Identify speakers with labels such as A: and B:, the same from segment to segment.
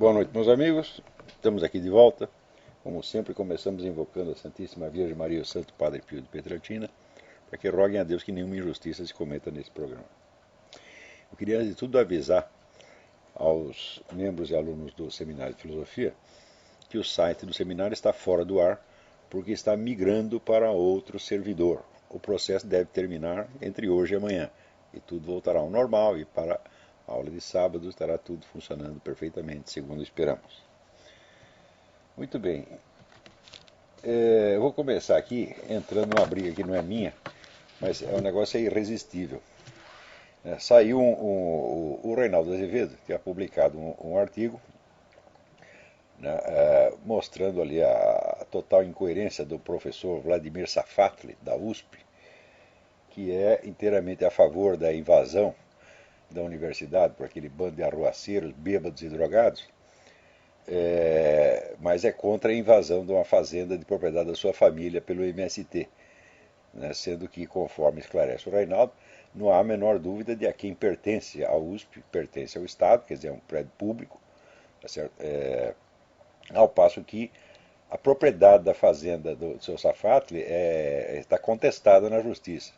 A: Boa noite, meus amigos. Estamos aqui de volta. Como sempre, começamos invocando a Santíssima Virgem Maria e o Santo Padre Pio de Pietrelcina, para que roguem a Deus que nenhuma injustiça se cometa nesse programa. Eu queria, antes de tudo, avisar aos membros e alunos do Seminário de Filosofia que o site do seminário está fora do ar porque está migrando para outro servidor. O processo deve terminar entre hoje e amanhã e tudo voltará ao normal, e para a aula de sábado estará tudo funcionando perfeitamente, segundo esperamos. Muito bem. Eu vou começar aqui entrando numa briga que não é minha, mas é um negócio irresistível. Saiu o Reinaldo Azevedo, que tinha publicado um artigo, né, mostrando ali a total incoerência do professor Vladimir Safatli, da USP, que é inteiramente a favor da invasão da universidade por aquele bando de arruaceiros, bêbados e drogados, mas é contra a invasão de uma fazenda de propriedade da sua família pelo MST, né, sendo que, conforme esclarece o Reinaldo, não há a menor dúvida de a quem pertence a USP, pertence ao Estado, quer dizer, é um prédio público, tá certo? Ao passo que a propriedade da fazenda do seu Safatli está contestada na justiça.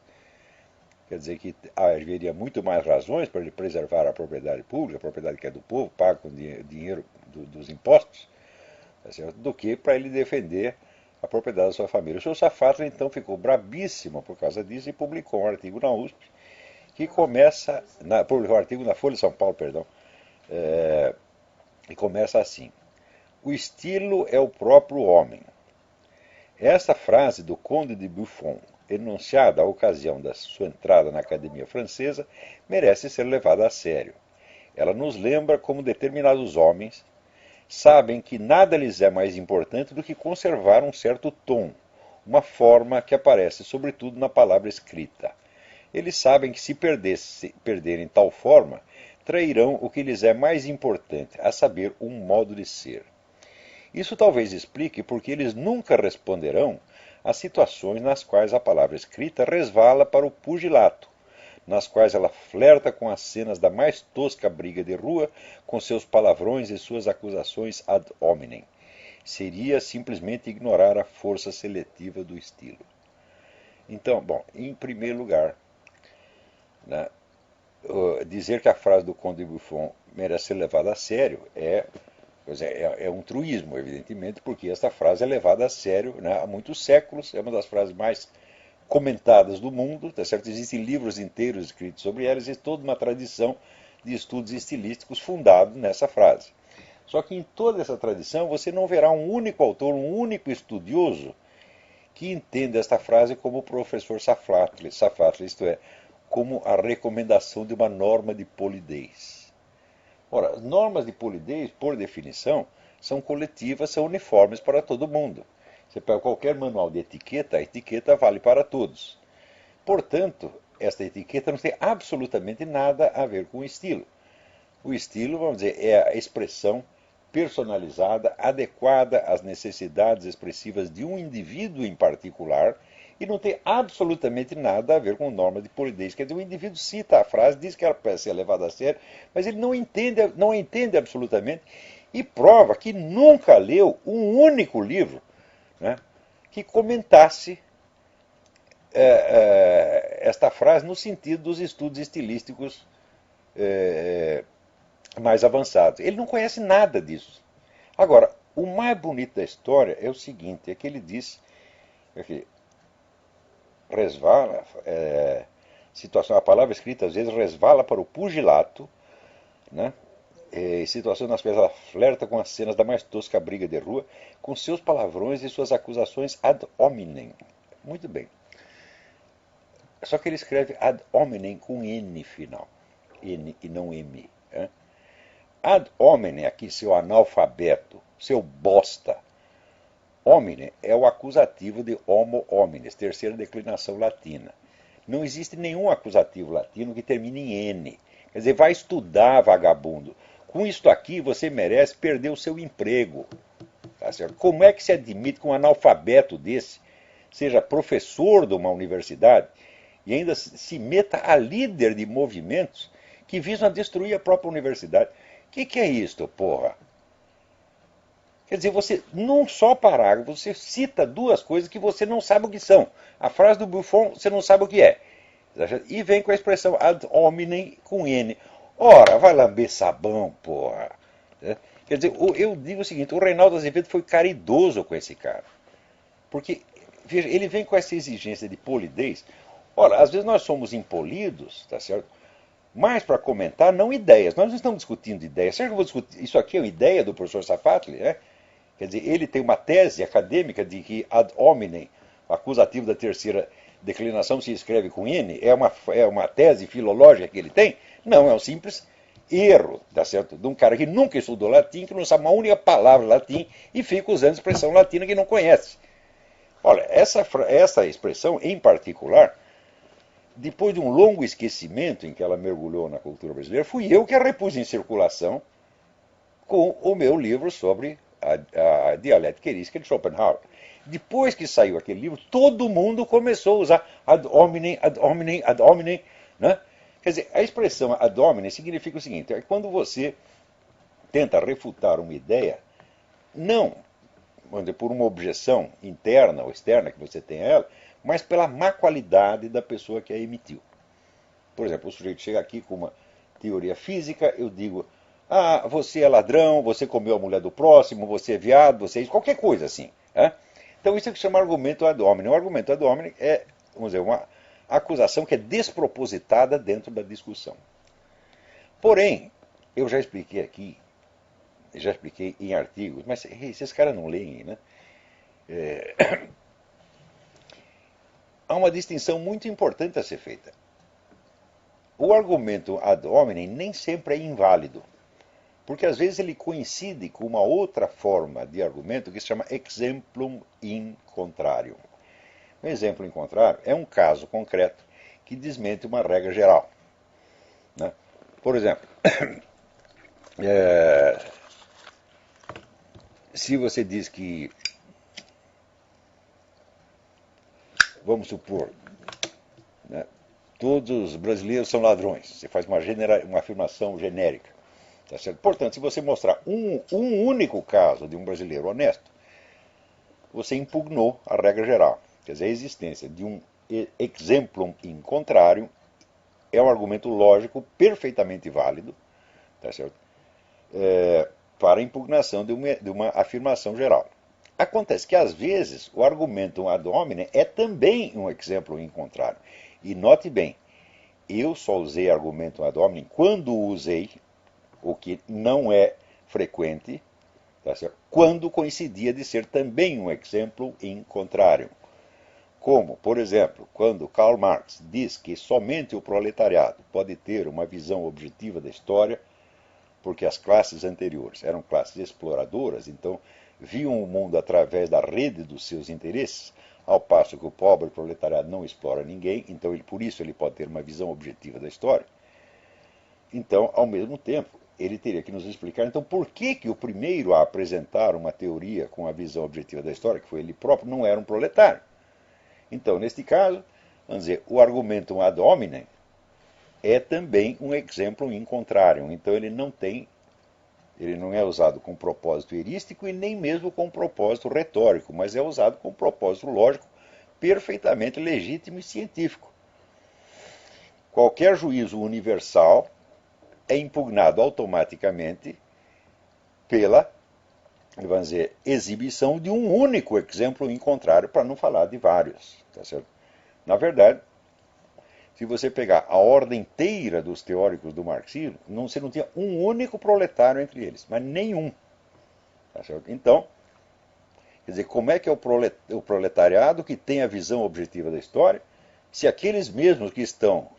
A: Quer dizer que haveria muito mais razões para ele preservar a propriedade pública, a propriedade que é do povo, paga com dinheiro dos impostos, tá certo? Do que para ele defender a propriedade da sua família. O seu Safatli, então, ficou brabíssimo por causa disso e publicou um artigo na USP que começa, publicou um artigo na Folha de São Paulo, perdão, e começa assim: o estilo é o próprio homem. Esta frase do Conde de Buffon, enunciada à ocasião da sua entrada na Academia Francesa, merece ser levada a sério. Ela nos lembra como determinados homens sabem que nada lhes é mais importante do que conservar um certo tom, uma forma que aparece sobretudo na palavra escrita. Eles sabem que se perderem tal forma, trairão o que lhes é mais importante, a saber, um modo de ser. Isso talvez explique porque eles nunca responderão às situações nas quais a palavra escrita resvala para o pugilato, nas quais ela flerta com as cenas da mais tosca briga de rua, com seus palavrões e suas acusações ad hominem. Seria simplesmente ignorar a força seletiva do estilo. Então, bom, em primeiro lugar, né, dizer que a frase do Conde de Buffon merece ser levada a sério é um truísmo, evidentemente, porque esta frase é levada a sério, né, há muitos séculos, é uma das frases mais comentadas do mundo, tá certo? Existem livros inteiros escritos sobre ela, existe toda uma tradição de estudos estilísticos fundado nessa frase. Só que em toda essa tradição você não verá um único autor, um único estudioso que entenda esta frase como o professor Safatli, isto é, como a recomendação de uma norma de polidez. Ora, as normas de polidez, por definição, são coletivas, são uniformes para todo mundo. Você pega qualquer manual de etiqueta, a etiqueta vale para todos. Portanto, esta etiqueta não tem absolutamente nada a ver com o estilo. O estilo, vamos dizer, é a expressão personalizada, adequada às necessidades expressivas de um indivíduo em particular, e não tem absolutamente nada a ver com norma de polidez. Quer dizer, o indivíduo cita a frase, diz que ela pode ser levada a sério, mas ele não entende absolutamente e prova que nunca leu um único livro, né, que comentasse esta frase no sentido dos estudos estilísticos mais avançados. Ele não conhece nada disso. Agora, o mais bonito da história é o seguinte, é que ele diz que resvala, situação, a palavra escrita às vezes resvala para o pugilato, né? Situação nas quais ela flerta com as cenas da mais tosca briga de rua, com seus palavrões e suas acusações ad hominem. Muito bem. Só que ele escreve ad hominem com N final, N e não M. Né? Ad hominem, aqui seu analfabeto, seu bosta. Homine é o acusativo de homo homines, terceira declinação latina. Não existe nenhum acusativo latino que termine em N. Quer dizer, vai estudar, vagabundo. Com isto aqui, você merece perder o seu emprego. Tá certo? Como é que se admite que um analfabeto desse seja professor de uma universidade e ainda se meta a líder de movimentos que visam a destruir a própria universidade? O que é isto, porra? Quer dizer, você, num só parágrafo, você cita duas coisas que você não sabe o que são. A frase do Buffon, você não sabe o que é. E vem com a expressão ad hominem com N. Ora, vai lamber sabão, porra. Quer dizer, eu digo o seguinte, o Reinaldo Azevedo foi caridoso com esse cara. Porque, veja, ele vem com essa exigência de polidez. Ora, às vezes nós somos impolidos, tá certo? Mas para comentar, não ideias. Nós não estamos discutindo ideias. Será que eu vou discutir? Isso aqui é uma ideia do professor Safatli, né? Quer dizer, ele tem uma tese acadêmica de que ad hominem, acusativo da terceira declinação, se escreve com N, é uma tese filológica que ele tem? Não, é um simples erro, tá certo? De um cara que nunca estudou latim, que não sabe uma única palavra latim e fica usando expressão latina que não conhece. Olha, essa expressão em particular, depois de um longo esquecimento em que ela mergulhou na cultura brasileira, fui eu que a repus em circulação com o meu livro sobre a dialética erística de Schopenhauer. Depois que saiu aquele livro, todo mundo começou a usar ad hominem, ad hominem, ad hominem. Né? Quer dizer, a expressão ad hominem significa o seguinte, é quando você tenta refutar uma ideia, não vamos dizer, por uma objeção interna ou externa que você tem a ela, mas pela má qualidade da pessoa que a emitiu. Por exemplo, o sujeito chega aqui com uma teoria física, eu digo, ah, você é ladrão, você comeu a mulher do próximo, você é viado, você é isso, qualquer coisa assim. Né? Então isso é que se chama argumento ad hominem. O argumento ad hominem é, vamos dizer, uma acusação que é despropositada dentro da discussão. Porém, eu já expliquei aqui, já expliquei em artigos, mas esses caras não leem, né? Há uma distinção muito importante a ser feita. O argumento ad hominem nem sempre é inválido, porque às vezes ele coincide com uma outra forma de argumento que se chama exemplum in contrarium. Um exemplo in contrarium é um caso concreto que desmente uma regra geral. Né? Por exemplo, se você diz que, vamos supor, né, todos os brasileiros são ladrões, você faz uma afirmação genérica. Tá certo? Portanto, se você mostrar um único caso de um brasileiro honesto, você impugnou a regra geral. Quer dizer, a existência de um exemplum in contrarium é um argumento lógico perfeitamente válido, tá certo? Para a impugnação de uma afirmação geral. Acontece que, às vezes, o argumento ad hominem é também um exemplo in contrarium. E note bem, eu só usei argumento ad hominem quando usei, o que não é frequente, tá certo? Quando coincidia de ser também um exemplo in contrarium. Como, por exemplo, quando Karl Marx diz que somente o proletariado pode ter uma visão objetiva da história, porque as classes anteriores eram classes exploradoras, então viam o mundo através da rede dos seus interesses, ao passo que o pobre proletariado não explora ninguém, então por isso ele pode ter uma visão objetiva da história. Então, ao mesmo tempo, ele teria que nos explicar, então, por que o primeiro a apresentar uma teoria com a visão objetiva da história, que foi ele próprio, não era um proletário. Então, neste caso, vamos dizer, o argumento ad hominem é também um exemplo in contrarium. Então, ele não é usado com propósito erístico e nem mesmo com propósito retórico, mas é usado com propósito lógico perfeitamente legítimo e científico. Qualquer juízo universal é impugnado automaticamente pela, vamos dizer, exibição de um único exemplo in contrario, para não falar de vários. Tá certo? Na verdade, se você pegar a ordem inteira dos teóricos do marxismo, você não tinha um único proletário entre eles, mas nenhum. Tá certo? Então, quer dizer, como é que é o proletariado que tem a visão objetiva da história, se aqueles mesmos que estão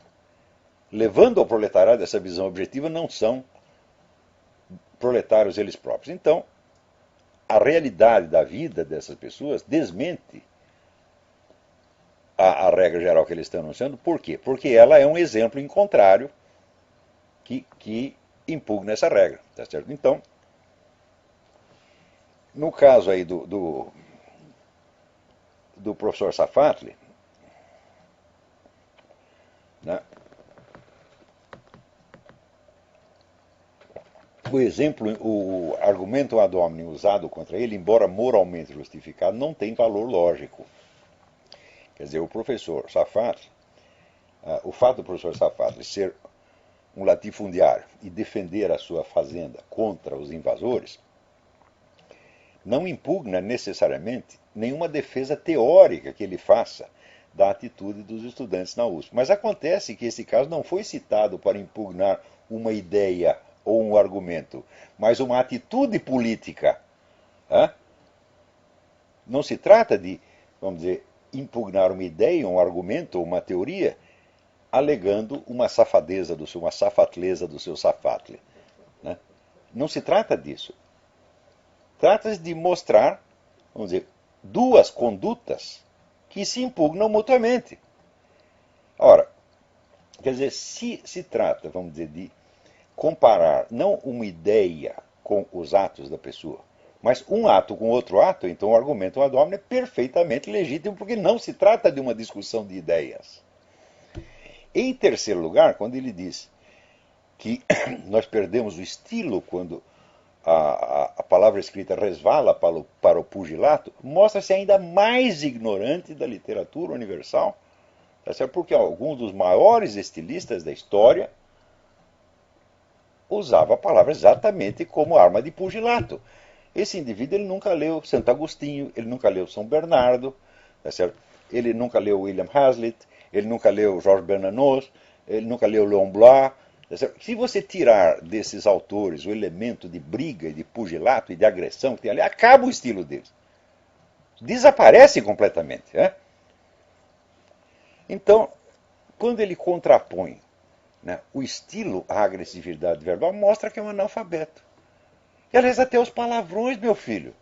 A: levando ao proletariado essa visão objetiva não são proletários eles próprios. Então, a realidade da vida dessas pessoas desmente a regra geral que eles estão anunciando. Por quê? Porque ela é um exemplo em contrário que impugna essa regra. Tá certo? Então, no caso aí do professor Safatli, né, o exemplo, o argumento ad hominem usado contra ele, embora moralmente justificado, não tem valor lógico. Quer dizer, o professor Safad, o fato do professor Safad ser um latifundiário e defender a sua fazenda contra os invasores, não impugna necessariamente nenhuma defesa teórica que ele faça da atitude dos estudantes na USP. Mas acontece que esse caso não foi citado para impugnar uma ideia ou um argumento, mas uma atitude política. Não se trata de, vamos dizer, impugnar uma ideia, um argumento ou uma teoria, alegando uma safadeza do seu, uma safatleza do seu safatle. Não se trata disso. Trata-se de mostrar, vamos dizer, duas condutas que se impugnam mutuamente. Ora, quer dizer, se trata, vamos dizer, de comparar não uma ideia com os atos da pessoa, mas um ato com outro ato, então o argumento ad hominem é perfeitamente legítimo, porque não se trata de uma discussão de ideias. Em terceiro lugar, quando ele diz que nós perdemos o estilo quando a palavra escrita resvala para o pugilato, mostra-se ainda mais ignorante da literatura universal, porque alguns dos maiores estilistas da história usava a palavra exatamente como arma de pugilato. Esse indivíduo ele nunca leu Santo Agostinho, ele nunca leu São Bernardo, ele nunca leu William Hazlitt, ele nunca leu Georges Bernanos, ele nunca leu Leon Blois. Se você tirar desses autores o elemento de briga, de pugilato e de agressão que tem ali, acaba o estilo deles. Desaparece completamente. Então, quando ele contrapõe o estilo à agressividade verbal, mostra que é um analfabeto. E, aliás, até os palavrões, meu filho.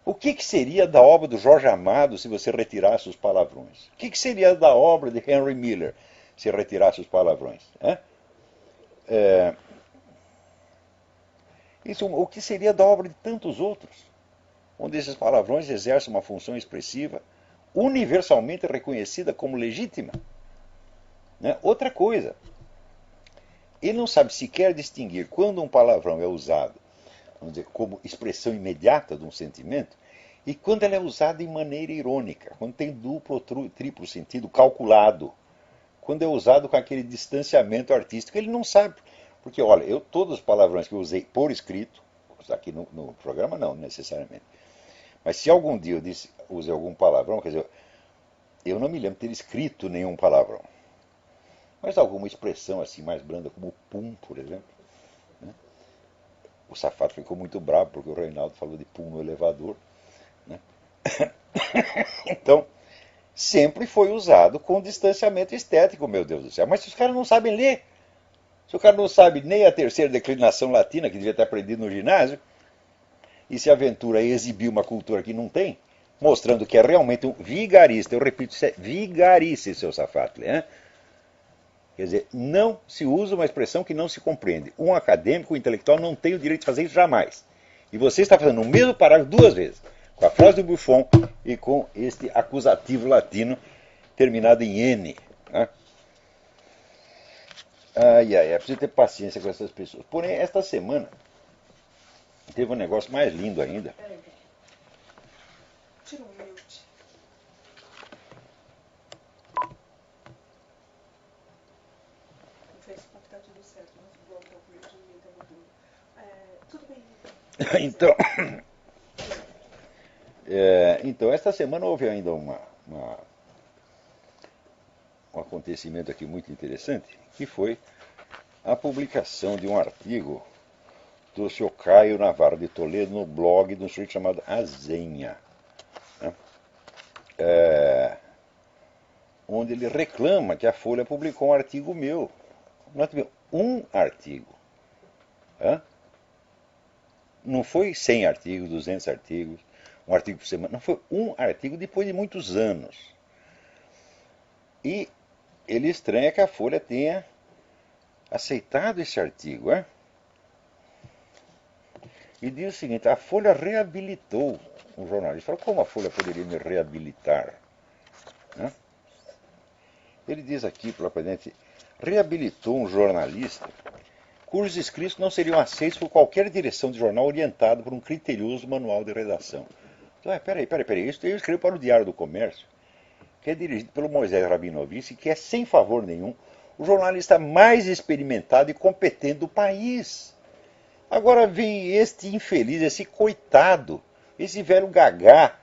A: O que seria da obra do Jorge Amado se você retirasse os palavrões? O que seria da obra de Henry Miller se retirasse os palavrões? O que seria da obra de tantos outros, onde esses palavrões exercem uma função expressiva universalmente reconhecida como legítima? Outra coisa, ele não sabe sequer distinguir quando um palavrão é usado, vamos dizer, como expressão imediata de um sentimento, e quando ela é usada de maneira irônica, quando tem duplo ou triplo sentido calculado, quando é usado com aquele distanciamento artístico. Ele não sabe. Porque, olha, todos os palavrões que eu usei por escrito, aqui no programa não necessariamente, mas se algum dia eu usei algum palavrão, quer dizer, eu não me lembro de ter escrito nenhum palavrão. Mas alguma expressão assim mais branda, como pum, por exemplo. O Safado ficou muito bravo porque o Reinaldo falou de pum no elevador. Então, sempre foi usado com distanciamento estético, meu Deus do céu. Mas se os caras não sabem ler, se o cara não sabe nem a terceira declinação latina, que devia ter aprendido no ginásio, e se aventura a exibir uma cultura que não tem, mostrando que é realmente um vigarista. Eu repito, isso é vigarice, seu Safatle. Quer dizer, não se usa uma expressão que não se compreende. Um acadêmico, um intelectual, não tem o direito de fazer isso jamais. E você está fazendo o mesmo parágrafo duas vezes, com a frase do Buffon e com este acusativo latino terminado em N. É preciso ter paciência com essas pessoas. Porém, esta semana teve um negócio mais lindo ainda.
B: Tira um mute. No Facebook tá tudo certo, no blog tá por ninguém tá mudando. Tudo bem.
A: Então, esta semana houve ainda um acontecimento aqui muito interessante, que foi a publicação de um artigo do Sr. Caio Navarro de Toledo no blog de um sujeito chamado Azenha, onde ele reclama que a Folha publicou um artigo meu. Um artigo. Não foi 100 artigos, 200 artigos, um artigo por semana. Não, foi um artigo depois de muitos anos. E ele estranha que a Folha tenha aceitado esse artigo. E diz o seguinte: a Folha reabilitou um jornalista. Fala, como a Folha poderia me reabilitar? Ele diz aqui, propriamente, reabilitou um jornalista cujos escritos não seriam aceitos por qualquer direção de jornal orientado por um criterioso manual de redação. Então, peraí, isso eu escrevo para o Diário do Comércio, que é dirigido pelo Moisés Rabinovich, que é, sem favor nenhum, o jornalista mais experimentado e competente do país. Agora vem este infeliz, esse coitado, esse velho gagá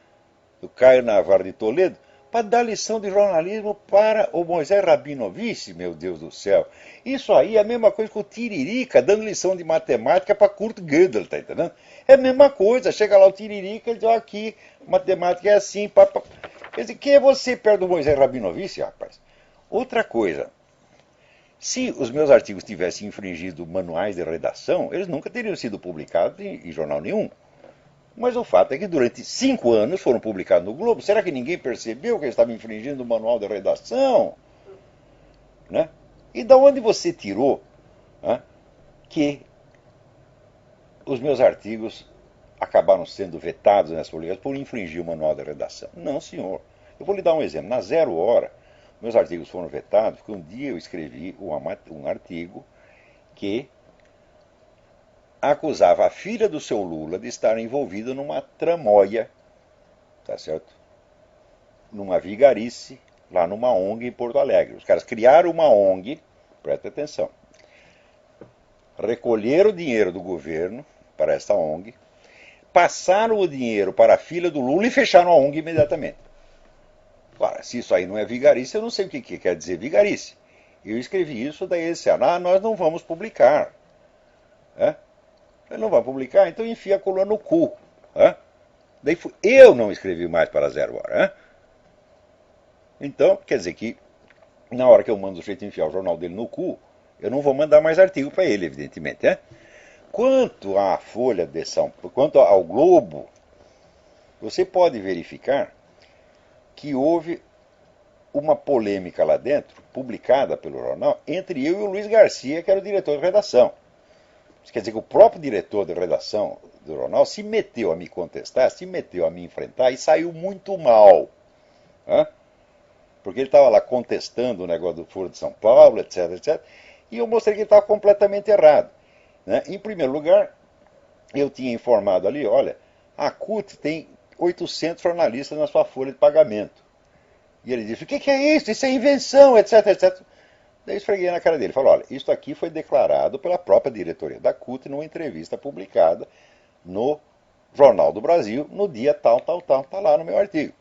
A: do Caio Navarro de Toledo, para dar lição de jornalismo para o Moisés Rabinovich, meu Deus do céu. Isso aí é a mesma coisa que o Tiririca dando lição de matemática para Kurt Gödel, tá entendendo? É a mesma coisa, chega lá o Tiririca e diz, ó, aqui, matemática é assim, papá. Quer dizer, quem é você perto do Moisés Rabinovich, rapaz? Outra coisa, se os meus artigos tivessem infringido manuais de redação, eles nunca teriam sido publicados em jornal nenhum. Mas o fato é que durante 5 anos foram publicados no Globo. Será que ninguém percebeu que eles estavam infringindo o manual de redação? Né? E da onde você tirou, né, que os meus artigos acabaram sendo vetados nessa publicação por infringir o manual de redação? Não, senhor. Eu vou lhe dar um exemplo. Na Zero Hora, meus artigos foram vetados porque um dia eu escrevi um artigo que acusava a filha do seu Lula de estar envolvida numa tramóia, tá certo? Numa vigarice, lá numa ONG em Porto Alegre. Os caras criaram uma ONG, presta atenção, recolheram o dinheiro do governo para essa ONG, passaram o dinheiro para a filha do Lula e fecharam a ONG imediatamente. Claro, se isso aí não é vigarice, eu não sei o que quer dizer vigarice. Eu escrevi isso, daí eles disseram, nós não vamos publicar. Ele não vai publicar, então enfia a coluna no cu. Daí eu não escrevi mais para a Zero Hora. Então, quer dizer que na hora que eu mando o sujeito enfiar o jornal dele no cu, eu não vou mandar mais artigo para ele, evidentemente. Quanto à Folha de São Paulo, quanto ao Globo, você pode verificar que houve uma polêmica lá dentro, publicada pelo jornal, entre eu e o Luiz Garcia, que era o diretor de redação. Isso quer dizer que o próprio diretor de redação do jornal se meteu a me contestar, se meteu a me enfrentar e saiu muito mal. Porque ele estava lá contestando o negócio do Foro de São Paulo, etc, etc. E eu mostrei que ele estava completamente errado. Em primeiro lugar, eu tinha informado ali, olha, a CUT tem 800 jornalistas na sua folha de pagamento. E ele disse, o que é isso? Isso é invenção, etc, etc. Daí esfreguei na cara dele. Falou, olha, isso aqui foi declarado pela própria diretoria da CUT numa entrevista publicada no Jornal do Brasil, no dia tal, tá lá no meu artigo.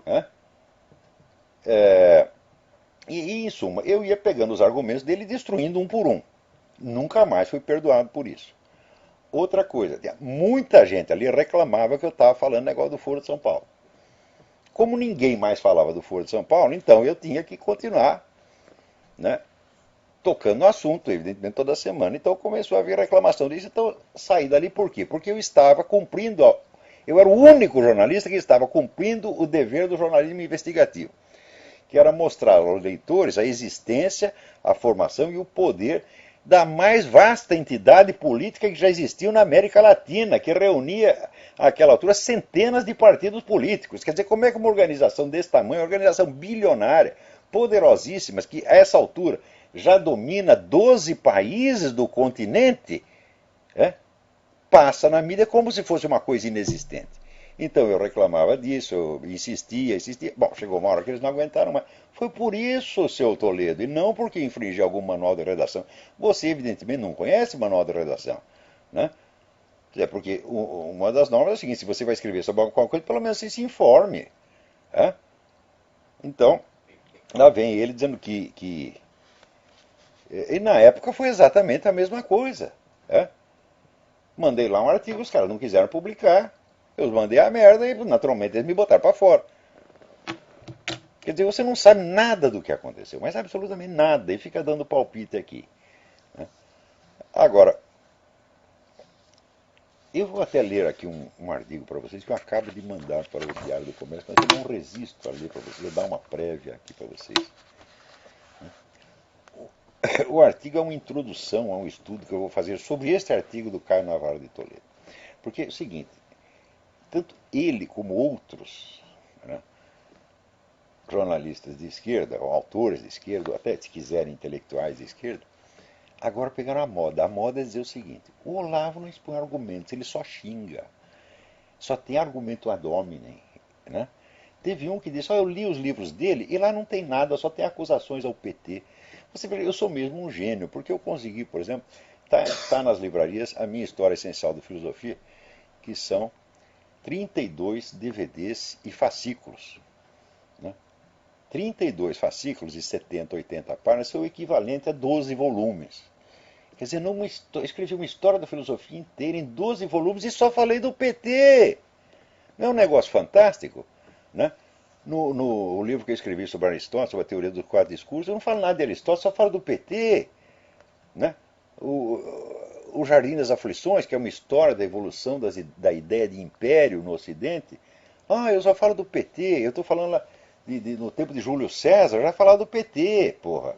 A: E, em suma, eu ia pegando os argumentos dele e destruindo um por um. Nunca mais fui perdoado por isso. Outra coisa, muita gente ali reclamava que eu estava falando negócio do Foro de São Paulo. Como ninguém mais falava do Foro de São Paulo, então eu tinha que continuar, tocando no assunto, evidentemente, toda semana. Então começou a haver reclamação disso. Então saí dali por quê? Porque eu estava cumprindo, eu era o único jornalista que estava cumprindo o dever do jornalismo investigativo, que era mostrar aos leitores a existência, a formação e o poder da mais vasta entidade política que já existiu na América Latina, que reunia, àquela altura, centenas de partidos políticos. Quer dizer, como é que uma organização desse tamanho, uma organização bilionária, poderosíssima, que a essa altura já domina 12 países do continente, passa na mídia como se fosse uma coisa inexistente. Então eu reclamava disso, eu insistia. Bom, chegou uma hora que eles não aguentaram mais. Foi por isso, seu Toledo, e não porque infringiu algum manual de redação. Você, evidentemente, não conhece manual de redação. É porque uma das normas é o seguinte, se você vai escrever sobre alguma coisa, pelo menos você se informe. Então, lá vem ele dizendo que... E na época foi exatamente a mesma coisa. Mandei lá um artigo, os caras não quiseram publicar. Eu mandei a merda e, naturalmente, eles me botaram para fora. Quer dizer, você não sabe nada do que aconteceu, mas absolutamente nada, e fica dando palpite aqui. Agora, eu vou até ler aqui um artigo para vocês que eu acabo de mandar para o Diário do Comércio, mas eu não resisto a ler para vocês, vou dar uma prévia aqui para vocês. O artigo é uma introdução a um estudo que eu vou fazer sobre este artigo do Caio Navarro de Toledo. Porque é o seguinte, tanto ele como outros jornalistas de esquerda, ou autores de esquerda, ou até, se quiserem, intelectuais de esquerda, Agora pegaram a moda. A moda é dizer o seguinte: o Olavo não expõe argumentos, ele só xinga. Só tem argumento ad hominem, né? Teve um que disse: eu li os livros dele e lá não tem nada, só tem acusações ao PT. Você vê, eu sou mesmo um gênio, porque eu consegui, por exemplo, tá nas livrarias a minha história essencial de filosofia, que são 32 DVDs e fascículos. Né? 32 fascículos e 70, 80 páginas são o equivalente a 12 volumes. Quer dizer, escrevi uma história da filosofia inteira em 12 volumes e só falei do PT. Não é um negócio fantástico? Né? No livro que eu escrevi sobre Aristóteles, sobre a teoria dos quatro discursos, eu não falo nada de Aristóteles, só falo do PT. Né? O Jardim das Aflições, que é uma história da evolução da ideia de império no Ocidente. Eu só falo do PT. Eu estou falando lá no tempo de Júlio César, já falava do PT, porra.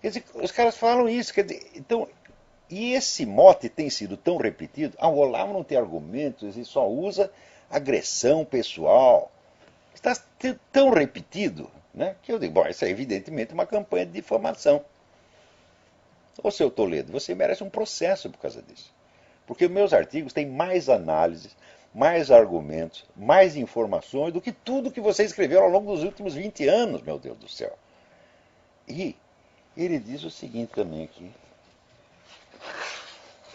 A: Quer dizer, os caras falam isso. Quer dizer, então, e esse mote tem sido tão repetido. O Olavo não tem argumentos, ele só usa agressão pessoal. Está tão repetido, né, que eu digo, bom, isso é evidentemente uma campanha de difamação. Ô, seu Toledo, você merece um processo por causa disso. Porque meus artigos têm mais análises, mais argumentos, mais informações do que tudo que você escreveu ao longo dos últimos 20 anos, meu Deus do céu. E ele diz o seguinte também aqui: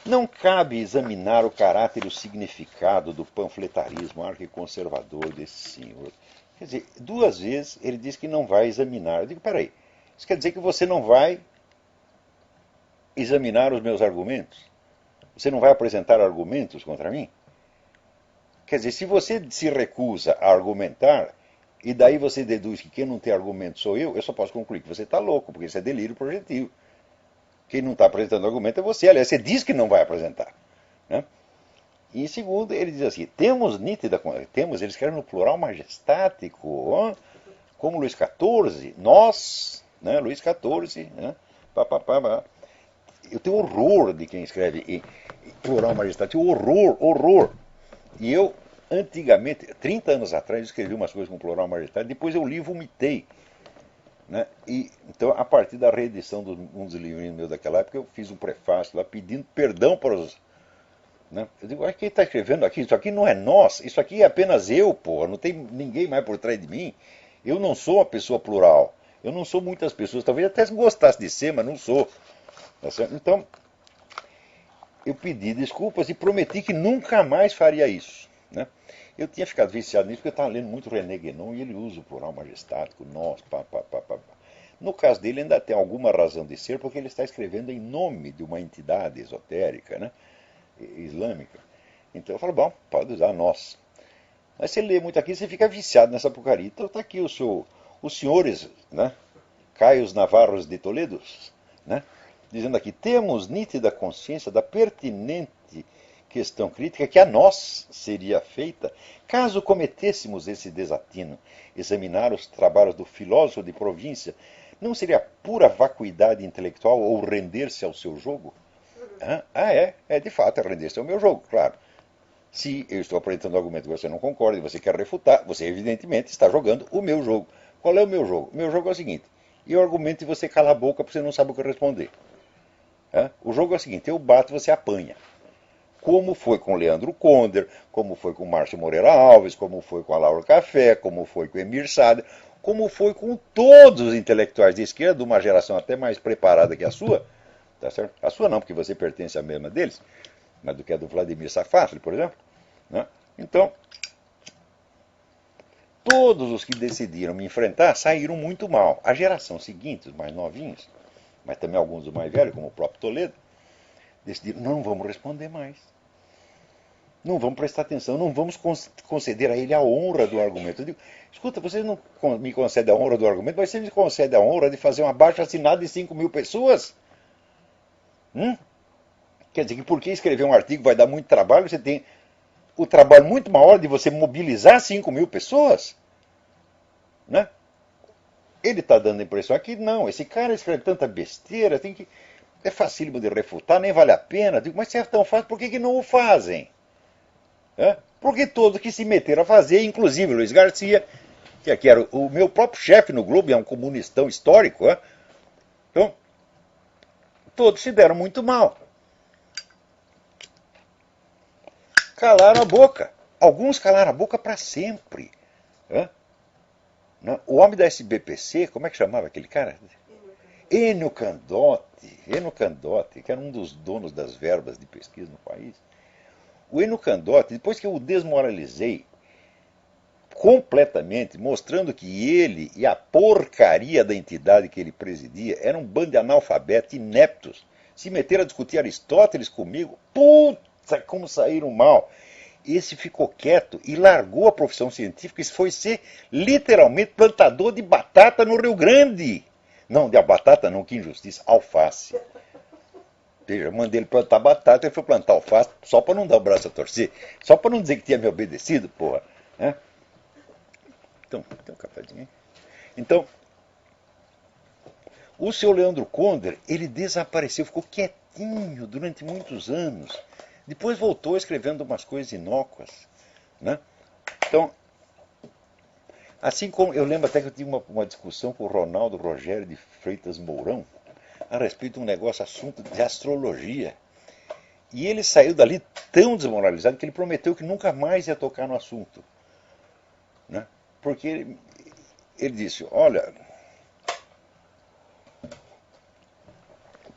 A: não cabe examinar o caráter e o significado do panfletarismo arquiconservador desse senhor. Quer dizer, 2 vezes ele diz que não vai examinar. Eu digo, peraí, isso quer dizer que você não vai examinar os meus argumentos? Você não vai apresentar argumentos contra mim? Quer dizer, se você se recusa a argumentar, e daí você deduz que quem não tem argumento sou eu só posso concluir que você está louco, porque isso é delírio projetivo. Quem não está apresentando argumento é você. Aliás, você diz que não vai apresentar. Né? E em segundo, ele diz assim: temos, eles querem no plural majestático, como Luís XIV, nós, né, Luís XIV, né, eu tenho horror de quem escreve em plural majestático, horror. E eu, antigamente, 30 anos atrás, escrevi umas coisas com plural majestático, depois eu li e vomitei. Né? E, então, a partir da reedição de um dos livrinhos meus daquela época, eu fiz um prefácio lá pedindo perdão para os... Né? Eu digo, quem está escrevendo aqui? Isso aqui não é nós, isso aqui é apenas eu, pô, não tem ninguém mais por trás de mim. Eu não sou uma pessoa plural, eu não sou muitas pessoas, talvez até gostasse de ser, mas não sou. Tá certo? Então, eu pedi desculpas e prometi que nunca mais faria isso. Né? Eu tinha ficado viciado nisso porque eu estava lendo muito René Guénon e ele usa o plural majestático, nós, No caso dele ainda tem alguma razão de ser, porque ele está escrevendo em nome de uma entidade esotérica, né, islâmica. Então eu falo, bom, pode usar nós. Mas você lê muito aqui, você fica viciado nessa porcaria. Então está aqui os senhores, né, Caios Navarros de Toledo, né, dizendo aqui: temos nítida consciência da pertinente questão crítica que a nós seria feita caso cometêssemos esse desatino. Examinar os trabalhos do filósofo de província não seria pura vacuidade intelectual ou render-se ao seu jogo? É de fato, é render-se ao meu jogo, claro. Se eu estou apresentando um argumento que você não concorda e você quer refutar, você evidentemente está jogando o meu jogo. Qual é o meu jogo? O meu jogo é o seguinte: eu argumento e você cala a boca porque você não sabe o que responder. O jogo é o seguinte: eu bato e você apanha. Como foi com Leandro Conder, como foi com Márcio Moreira Alves, como foi com a Laura Café, como foi com Emir Sader, como foi com todos os intelectuais de esquerda, de uma geração até mais preparada que a sua, tá certo? A sua não, porque você pertence à mesma deles, mas do que a do Vladimir Safatli, por exemplo. Né? Então, todos os que decidiram me enfrentar saíram muito mal. A geração seguinte, os mais novinhos, mas também alguns dos mais velhos, como o próprio Toledo, decidiram: não vamos responder mais. Não vamos prestar atenção, não vamos conceder a ele a honra do argumento. Eu digo: escuta, você não me concede a honra do argumento, mas você me concede a honra de fazer uma abaixo-assinado de 5.000 pessoas? Quer dizer que porque escrever um artigo vai dar muito trabalho, você tem o trabalho muito maior de você mobilizar 5.000 pessoas? Né? Ele está dando a impressão aqui: não, esse cara escreve tanta besteira, é facílimo de refutar, nem vale a pena. Digo: mas se é tão fácil, por que não o fazem? Porque todos que se meteram a fazer, inclusive Luiz Garcia, que aqui era o meu próprio chefe no Globo, é um comunistão histórico. Então, todos se deram muito mal. Calaram a boca. Alguns calaram a boca para sempre. O homem da SBPC, como é que chamava aquele cara? Enio Candotti, que era um dos donos das verbas de pesquisa no país. O Enio Candotti, depois que eu o desmoralizei completamente, mostrando que ele e a porcaria da entidade que ele presidia eram um bando de analfabetos ineptos, se meteram a discutir Aristóteles comigo, puta, como saíram mal. Esse ficou quieto e largou a profissão científica e foi ser literalmente plantador de batata no Rio Grande. Não, de batata não, que injustiça, alface. Eu mandei ele plantar batata, ele foi plantar alface só para não dar o braço a torcer, só para não dizer que tinha me obedecido, porra. Então, tem um cafezinho aí. Então, o seu Leandro Conder, ele desapareceu, ficou quietinho durante muitos anos. Depois voltou escrevendo umas coisas inócuas. Então, assim como eu lembro até que eu tive uma discussão com o Ronaldo Rogério de Freitas Mourão a respeito de um negócio, assunto de astrologia. E ele saiu dali tão desmoralizado que ele prometeu que nunca mais ia tocar no assunto. Porque ele disse, olha,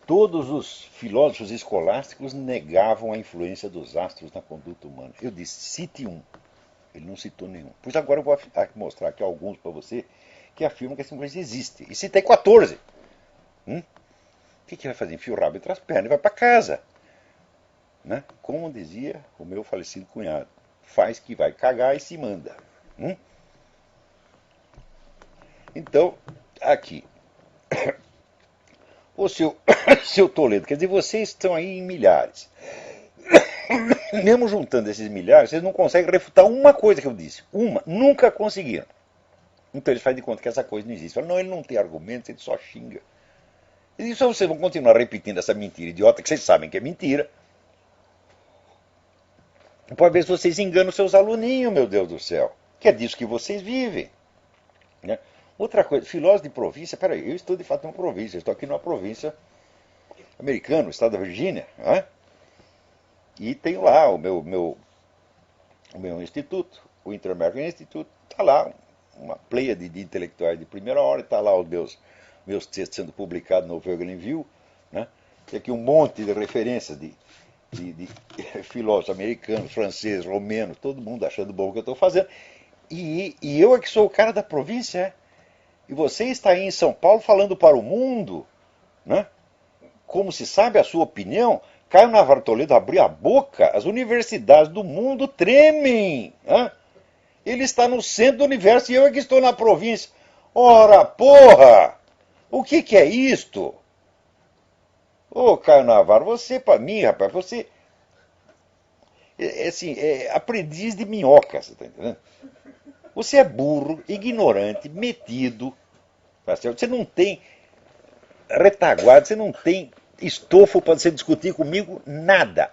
A: todos os filósofos escolásticos negavam a influência dos astros na conduta humana. Eu disse, cite um. Ele não citou nenhum. Pois agora eu vou mostrar aqui alguns para você que afirmam que essa influência existe. E citei 14. O que vai fazer? Enfia o rabo entre as pernas e vai para casa. Como dizia o meu falecido cunhado, faz que vai cagar e se manda. Então, aqui, o seu Toledo, quer dizer, vocês estão aí em milhares. Mesmo juntando esses milhares, vocês não conseguem refutar uma coisa que eu disse. Nunca conseguiram. Então eles fazem de conta que essa coisa não existe. Falam, não, ele não tem argumentos, ele só xinga. E isso vocês vão continuar repetindo essa mentira idiota, que vocês sabem que é mentira. Pode ver se vocês enganam seus aluninhos, meu Deus do céu. Que é disso que vocês vivem. Outra coisa, filósofo de província, peraí, eu estou de fato numa província, eu estou aqui numa província americana, no estado da Virgínia, e tenho lá o meu instituto, o Inter-American Institute, está lá, uma pleia de intelectuais de primeira hora, está lá os meus textos sendo publicados no Voegelin View, tem aqui um monte de referências de filósofos americanos, franceses, romenos, todo mundo achando bom o que eu estou fazendo, e eu é que sou o cara da província, E você está aí em São Paulo falando para o mundo, como se sabe a sua opinião. Caio Navarro Toledo abriu a boca, as universidades do mundo tremem. Ele está no centro do universo e eu é que estou na província. Ora, porra! O que é isto? Ô, Caio Navarro, você para mim, rapaz, você é aprendiz de minhoca, você está entendendo? Você é burro, ignorante, metido, tá certo? Você não tem retaguarda, você não tem estofo para você discutir comigo nada.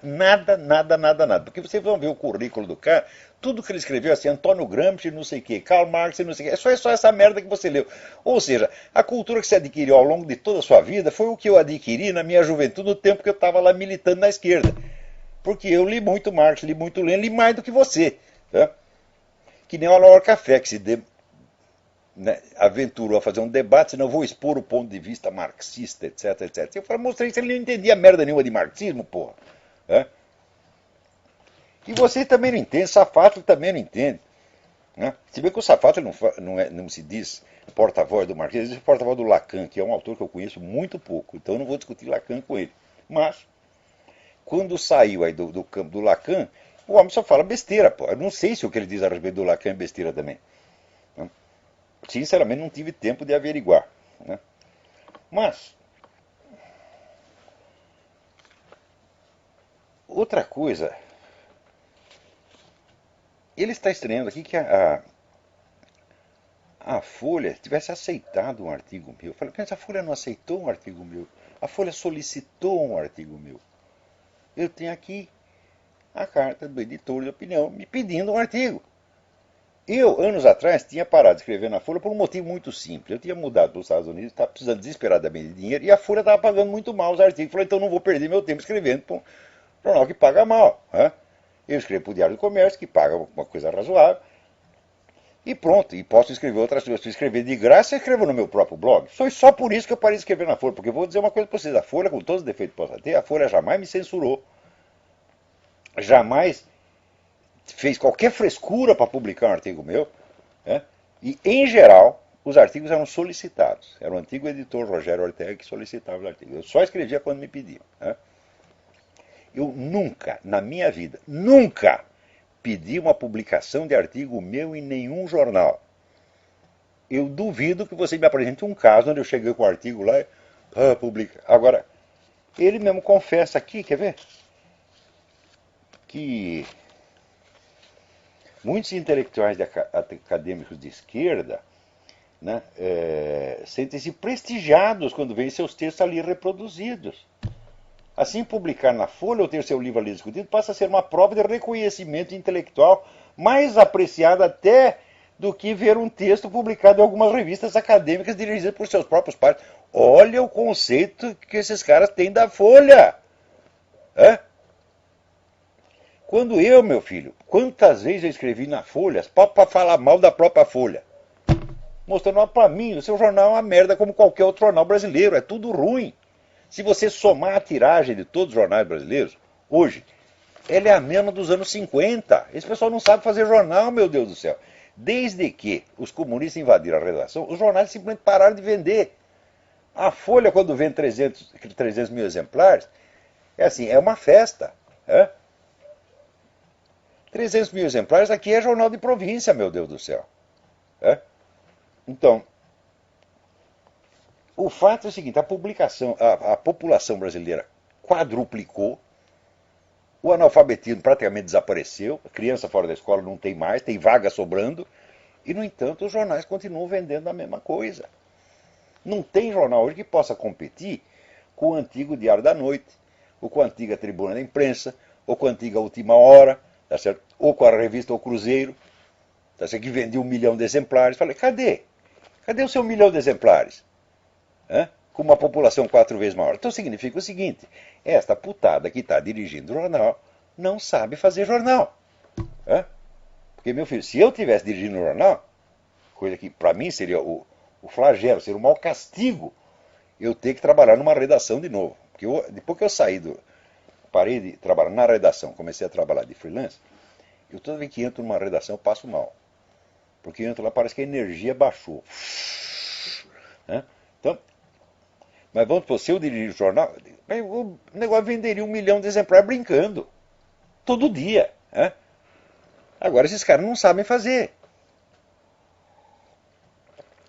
A: Porque vocês vão ver o currículo do cara, tudo que ele escreveu assim, Antônio Gramsci, não sei o quê, Karl Marx, não sei o quê, é só essa merda que você leu. Ou seja, a cultura que você adquiriu ao longo de toda a sua vida foi o que eu adquiri na minha juventude, no tempo que eu estava lá militando na esquerda. Porque eu li muito Marx, li muito Lenin, li mais do que você. Tá? Que nem o Alaor Café, que se aventurou a fazer um debate, senão eu vou expor o ponto de vista marxista, etc, etc. Eu falei, mostrei que ele não entendia merda nenhuma de marxismo, porra. E você também não entende, Safatli também não entende. Se bem que o Safatli não se diz porta-voz do marxismo, ele diz porta-voz do Lacan, que é um autor que eu conheço muito pouco, então eu não vou discutir Lacan com ele. Mas, quando saiu aí do campo do Lacan, o homem só fala besteira, pô. Eu não sei se o que ele diz a respeito do Lacan é besteira também. Sinceramente, não tive tempo de averiguar. Mas, outra coisa, ele está estranhando aqui que a Folha tivesse aceitado um artigo meu. Eu falei, mas a Folha não aceitou um artigo meu. A Folha solicitou um artigo meu. Eu tenho aqui a carta do editor de opinião me pedindo um artigo. Eu, anos atrás, tinha parado de escrever na Folha por um motivo muito simples. Eu tinha mudado para os Estados Unidos, estava precisando desesperadamente de dinheiro, e a Folha estava pagando muito mal os artigos. Falei, então não vou perder meu tempo escrevendo para um jornal que paga mal. Né? Eu escrevo para o Diário do Comércio, que paga uma coisa razoável, e pronto. E posso escrever outras coisas. Se escrever de graça, eu escrevo no meu próprio blog. Foi só por isso que eu parei de escrever na Folha, porque eu vou dizer uma coisa para vocês. A Folha, com todos os defeitos que possa ter, a Folha jamais me censurou. Jamais fez qualquer frescura para publicar um artigo meu. Né? E, em geral, os artigos eram solicitados. Era o antigo editor Rogério Ortega que solicitava os artigos. Eu só escrevia quando me pediam. Né? Eu nunca, na minha vida, nunca pedi uma publicação de artigo meu em nenhum jornal. Eu duvido que você me apresente um caso onde eu cheguei com um artigo lá e publica. Agora, ele mesmo confessa aqui, quer ver? Que muitos intelectuais acadêmicos de esquerda, né, sentem-se prestigiados quando veem seus textos ali reproduzidos. Assim, publicar na Folha ou ter seu livro ali discutido passa a ser uma prova de reconhecimento intelectual mais apreciada até do que ver um texto publicado em algumas revistas acadêmicas dirigidas por seus próprios pares. Olha o conceito que esses caras têm da Folha. Quando eu, meu filho, quantas vezes eu escrevi na Folha para falar mal da própria Folha? Mostrando para mim, o seu jornal é uma merda como qualquer outro jornal brasileiro, é tudo ruim. Se você somar a tiragem de todos os jornais brasileiros, hoje, ela é a mesma dos anos 50. Esse pessoal não sabe fazer jornal, meu Deus do céu. Desde que os comunistas invadiram a redação, os jornais simplesmente pararam de vender. A Folha, quando vende 300 mil exemplares, é assim, é uma festa. 300 mil exemplares aqui é jornal de província, meu Deus do céu. Então, o fato é o seguinte, a população brasileira quadruplicou, o analfabetismo praticamente desapareceu, a criança fora da escola não tem mais, tem vaga sobrando, e, no entanto, os jornais continuam vendendo a mesma coisa. Não tem jornal hoje que possa competir com o antigo Diário da Noite, ou com a antiga Tribuna da Imprensa, ou com a antiga Última Hora, tá certo? Ou com a revista O Cruzeiro, tá certo? Que vendia 1 milhão de exemplares. Falei, cadê? Cadê o seu 1 milhão de exemplares? Com uma população 4 vezes maior. Então significa o seguinte, esta putada que está dirigindo o jornal não sabe fazer jornal. Porque, meu filho, se eu estivesse dirigindo o jornal, coisa que para mim seria o flagelo, seria o mau castigo, eu ter que trabalhar numa redação de novo. Porque depois que eu parei de trabalhar na redação, comecei a trabalhar de freelance, eu toda vez que entro numa redação eu passo mal. Porque eu entro lá, parece que a energia baixou. Então, mas vamos supor, se eu dirigir o jornal, o negócio venderia 1 milhão de exemplares brincando. Todo dia. Agora esses caras não sabem fazer.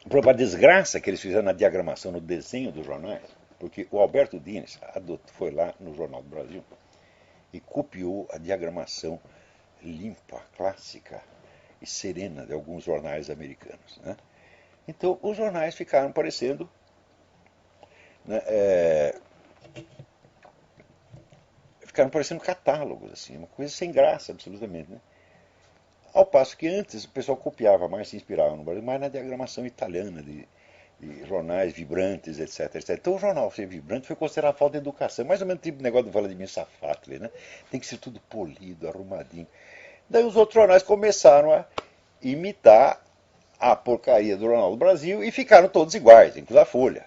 A: Por desgraça que eles fizeram na diagramação, no desenho dos jornais, porque o Alberto Dines foi lá no Jornal do Brasil e copiou a diagramação limpa, clássica e serena de alguns jornais americanos. Então os jornais ficaram parecendo catálogos, assim, uma coisa sem graça, absolutamente. Ao passo que antes o pessoal copiava mais, se inspirava no Brasil, mais na diagramação italiana de jornais vibrantes, etc, etc. Então o jornal ser vibrante foi considerado falta de educação, mais ou menos tipo negócio do Vladimir Safatli, Tem que ser tudo polido, arrumadinho. Daí os outros jornais começaram a imitar a porcaria do Jornal do Brasil e ficaram todos iguais, inclusive a Folha,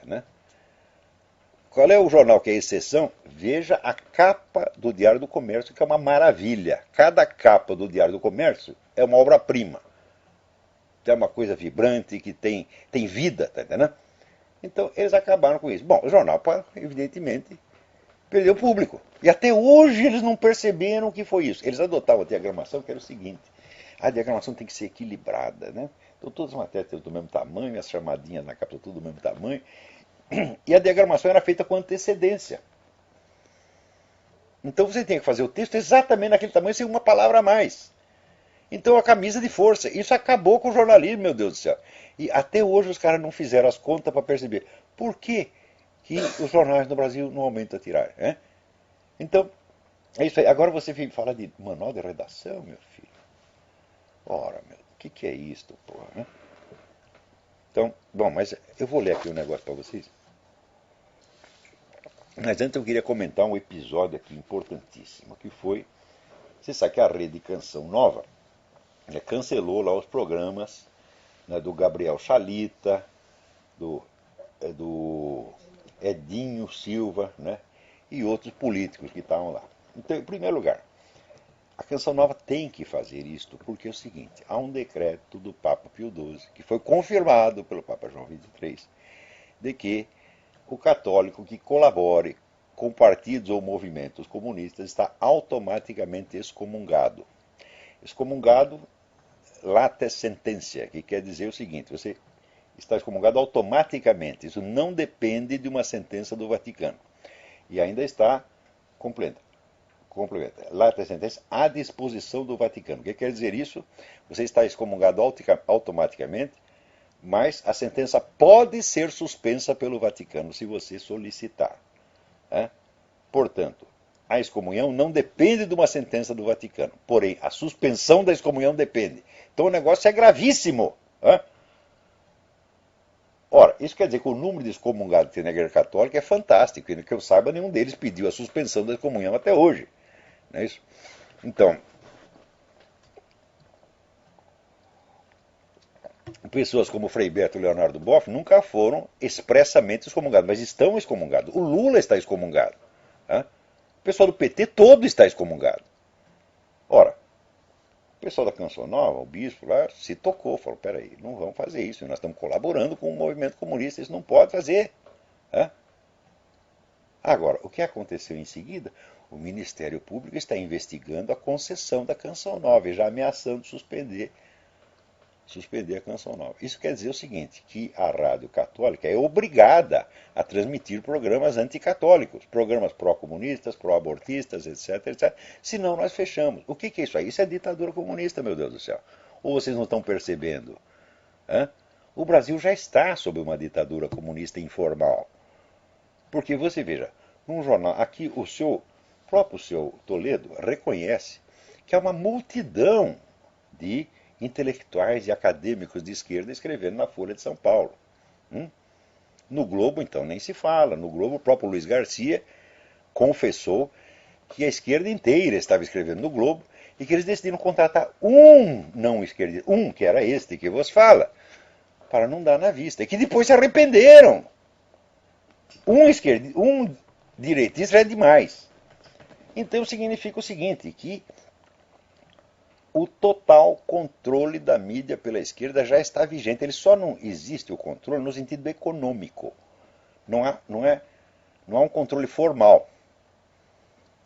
A: Qual é o jornal que é exceção? Veja a capa do Diário do Comércio, que é uma maravilha. Cada capa do Diário do Comércio é uma obra-prima. É uma coisa vibrante, que tem vida, tá entendendo? Então, eles acabaram com isso. Bom, o jornal, evidentemente, perdeu público. E até hoje eles não perceberam o que foi isso. Eles adotavam a diagramação, que era o seguinte. A diagramação tem que ser equilibrada, Então, todas as matérias têm do mesmo tamanho, as chamadinhas na capa tudo do mesmo tamanho. E a diagramação era feita com antecedência. Então você tem que fazer o texto exatamente naquele tamanho, sem uma palavra a mais. Então a camisa de força. Isso acabou com o jornalismo, meu Deus do céu. E até hoje os caras não fizeram as contas para perceber por que os jornais no Brasil não aumentam a tiragem. Então, é isso aí. Agora você fala de manual de redação, meu filho. Ora, meu, que é isto, porra, né? Então, bom, mas eu vou ler aqui um negócio para vocês. Mas antes eu queria comentar um episódio aqui importantíssimo, que foi, você sabe que a Rede Canção Nova cancelou lá os programas, né, do Gabriel Chalita, do Edinho Silva, né, e outros políticos que estavam lá. Então, em primeiro lugar, a Canção Nova tem que fazer isto, porque é o seguinte, há um decreto do Papa Pio XII, que foi confirmado pelo Papa João XXIII, de que o católico que colabore com partidos ou movimentos comunistas está automaticamente excomungado. Excomungado late sententia, que quer dizer o seguinte, você está excomungado automaticamente, isso não depende de uma sentença do Vaticano. E ainda está complementa, late sententia à disposição do Vaticano. O que quer dizer isso? Você está excomungado automaticamente, mas a sentença pode ser suspensa pelo Vaticano se você solicitar. Portanto, a excomunhão não depende de uma sentença do Vaticano, porém, a suspensão da excomunhão depende. Então o negócio é gravíssimo. Ora, isso quer dizer que o número de excomungados que tem na Igreja Católica é fantástico, e que eu saiba, nenhum deles pediu a suspensão da excomunhão até hoje. Não é isso? Então, pessoas como Frei Beto e Leonardo Boff nunca foram expressamente excomungados, mas estão excomungados. O Lula está excomungado. O pessoal do PT todo está excomungado. Ora, o pessoal da Canção Nova, o bispo lá, se tocou, falou, peraí, não vamos fazer isso, nós estamos colaborando com o movimento comunista, isso não pode fazer. Agora, o que aconteceu em seguida? O Ministério Público está investigando a concessão da Canção Nova e já ameaçando suspender a Canção Nova. Isso quer dizer o seguinte, que a Rádio Católica é obrigada a transmitir programas anticatólicos, programas pró-comunistas, pró-abortistas, etc, etc. Senão nós fechamos. O que é isso aí? Isso é ditadura comunista, meu Deus do céu. Ou vocês não estão percebendo? O Brasil já está sob uma ditadura comunista informal. Porque você veja, num jornal, aqui o próprio seu Toledo reconhece que há uma multidão de intelectuais e acadêmicos de esquerda escrevendo na Folha de São Paulo. No Globo, então, nem se fala. No Globo, o próprio Luiz Garcia confessou que a esquerda inteira estava escrevendo no Globo e que eles decidiram contratar um não esquerdista, que era este que vos fala, para não dar na vista. E que depois se arrependeram. Um direitista é demais. Então significa o seguinte, que o total controle da mídia pela esquerda já está vigente. Ele só não existe o controle no sentido econômico. Não há um controle formal.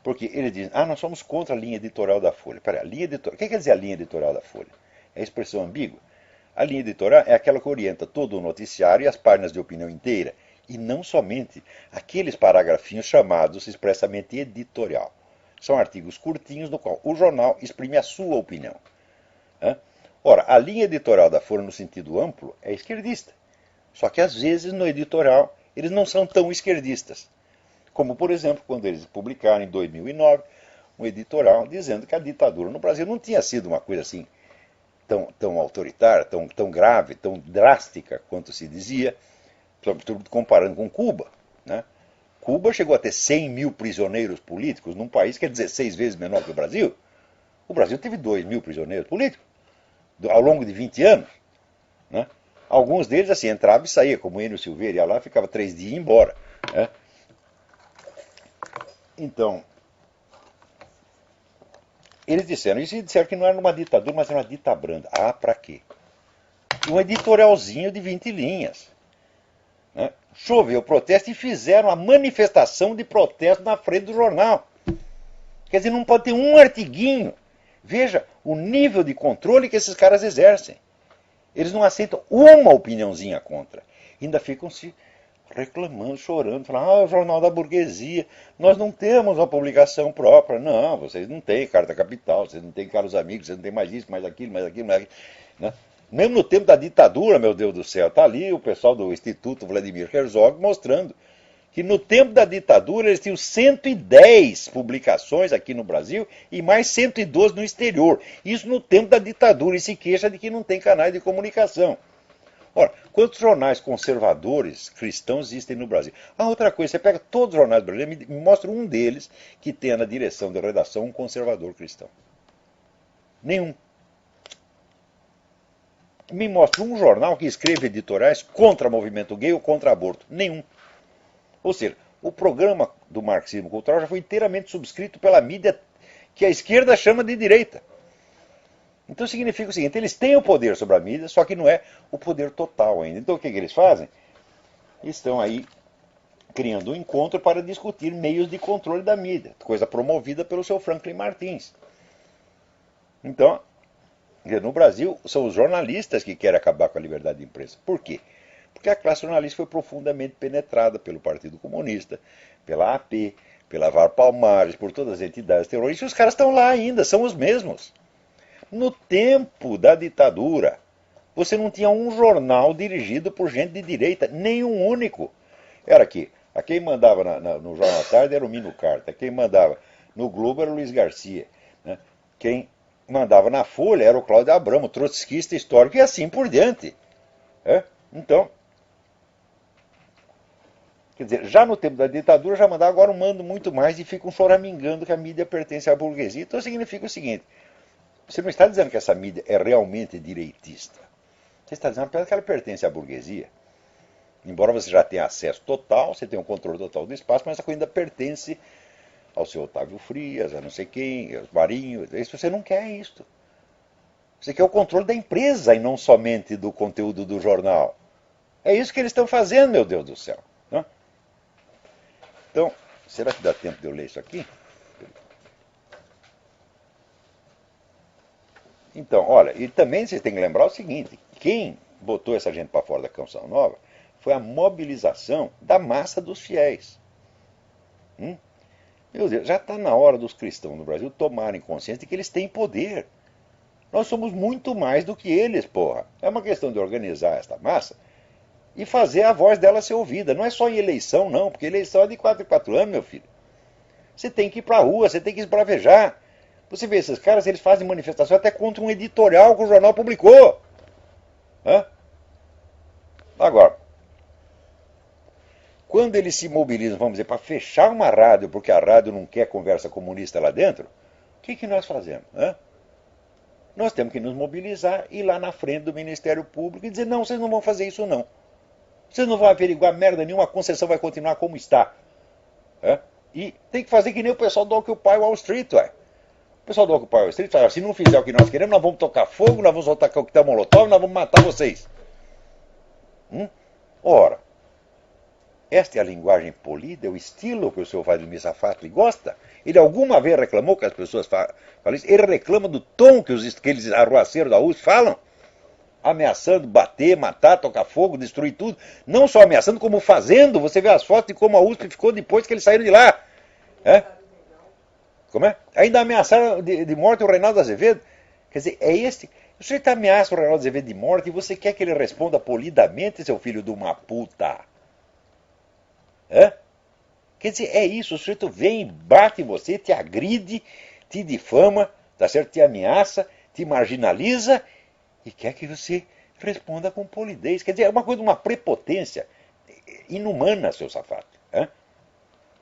A: Porque eles dizem, nós somos contra a linha editorial da Folha. Peraí, a linha editorial, o que quer dizer a linha editorial da Folha? É a expressão ambígua? A linha editorial é aquela que orienta todo o noticiário e as páginas de opinião inteira. E não somente aqueles paragrafinhos chamados expressamente editorial. São artigos curtinhos no qual o jornal exprime a sua opinião. Ora, a linha editorial da Folha no sentido amplo é esquerdista. Só que às vezes no editorial eles não são tão esquerdistas. Como, por exemplo, quando eles publicaram em 2009 um editorial dizendo que a ditadura no Brasil não tinha sido uma coisa assim tão autoritária, tão grave, tão drástica quanto se dizia, sobretudo comparando com Cuba. Cuba chegou a ter 100 mil prisioneiros políticos num país que é 16 vezes menor que o Brasil. O Brasil teve 2 mil prisioneiros políticos ao longo de 20 anos. Alguns deles assim entravam e saíam, como Enio Silveira, ia lá, ficava 3 dias e ia embora. Então, eles disseram isso e disseram que não era uma ditadura, mas era uma ditabranda. Para quê? Um editorialzinho de 20 linhas. Choveu protesto e fizeram a manifestação de protesto na frente do jornal. Quer dizer, não pode ter um artiguinho. Veja o nível de controle que esses caras exercem. Eles não aceitam uma opiniãozinha contra. Ainda ficam se reclamando, chorando, falando, é o jornal da burguesia, nós não temos uma publicação própria. Não, vocês não têm Carta Capital, vocês não têm Caros Amigos, vocês não têm mais isso, mais aquilo, mais aquilo, mais aquilo. Mesmo no tempo da ditadura, meu Deus do céu, está ali o pessoal do Instituto Vladimir Herzog mostrando que no tempo da ditadura eles tinham 110 publicações aqui no Brasil e mais 112 no exterior. Isso no tempo da ditadura, e se queixa de que não tem canais de comunicação. Ora, quantos jornais conservadores cristãos existem no Brasil? A outra coisa, você pega todos os jornais brasileiros, me mostra um deles que tenha na direção de redação um conservador cristão. Nenhum. Me mostra um jornal que escreve editoriais contra o movimento gay ou contra aborto. Nenhum. Ou seja, o programa do marxismo cultural já foi inteiramente subscrito pela mídia que a esquerda chama de direita. Então significa o seguinte, eles têm o poder sobre a mídia, só que não é o poder total ainda. Então o que eles fazem? Estão aí criando um encontro para discutir meios de controle da mídia, coisa promovida pelo seu Franklin Martins. Então, no Brasil, são os jornalistas que querem acabar com a liberdade de imprensa. Por quê? Porque a classe jornalista foi profundamente penetrada pelo Partido Comunista, pela AP, pela VAR Palmares, por todas as entidades terroristas, e os caras estão lá ainda, são os mesmos. No tempo da ditadura, você não tinha um jornal dirigido por gente de direita, nenhum único. Era aqui. A quem mandava no Jornal da Tarde era o Mino Carta, quem mandava no Globo era o Luiz Garcia, né? Quem mandava na Folha era o Cláudio Abramo, trotskista histórico, e assim por diante. Então, quer dizer, já no tempo da ditadura já mandava, agora um mando muito mais e ficam choramingando que a mídia pertence à burguesia. Então significa o seguinte, você não está dizendo que essa mídia é realmente direitista. Você está dizendo apenas que ela pertence à burguesia. Embora você já tenha acesso total, você tenha um controle total do espaço, mas essa coisa ainda pertence ao seu Otávio Frias, a não sei quem, aos Marinho. Isso você não quer isso. Você quer o controle da empresa e não somente do conteúdo do jornal. É isso que eles estão fazendo, meu Deus do céu. Né? Então, será que dá tempo de eu ler isso aqui? Então, olha, e também vocês têm que lembrar o seguinte, quem botou essa gente para fora da Canção Nova foi a mobilização da massa dos fiéis. Meu Deus, já está na hora dos cristãos no Brasil tomarem consciência de que eles têm poder. Nós somos muito mais do que eles, porra. É uma questão de organizar esta massa e fazer a voz dela ser ouvida. Não é só em eleição, não, porque eleição é de 4 em 4 anos, meu filho. Você tem que ir para a rua, você tem que esbravejar. Você vê esses caras, eles fazem manifestação até contra um editorial que o jornal publicou. Agora, quando eles se mobilizam, vamos dizer, para fechar uma rádio, porque a rádio não quer conversa comunista lá dentro, o que nós fazemos? Nós temos que nos mobilizar, ir lá na frente do Ministério Público e dizer, não, vocês não vão fazer isso não. Vocês não vão averiguar merda nenhuma, a concessão vai continuar como está. E tem que fazer que nem o pessoal do Occupy Wall Street, ué. O pessoal do Occupy Wall Street fala, se não fizer o que nós queremos, nós vamos tocar fogo, nós vamos soltar coquetel molotov, nós vamos matar vocês. Ora, esta é a linguagem polida, é o estilo que o senhor Vladimir Safatli gosta? Ele alguma vez reclamou que as pessoas falam isso? Ele reclama do tom que aqueles arruaceiros da USP falam? Ameaçando bater, matar, tocar fogo, destruir tudo. Não só ameaçando, como fazendo. Você vê as fotos de como a USP ficou depois que eles saíram de lá. Como é? Ainda ameaçaram de morte o Reinaldo Azevedo. Quer dizer, é este... O sujeito ameaça o Reinaldo Azevedo de morte e você quer que ele responda polidamente, seu filho de uma puta. Quer dizer, é isso, o sujeito vem, bate em você, te agride, te difama, tá certo? Te ameaça, te marginaliza e quer que você responda com polidez. Quer dizer, é uma coisa, uma prepotência inumana, seu safado.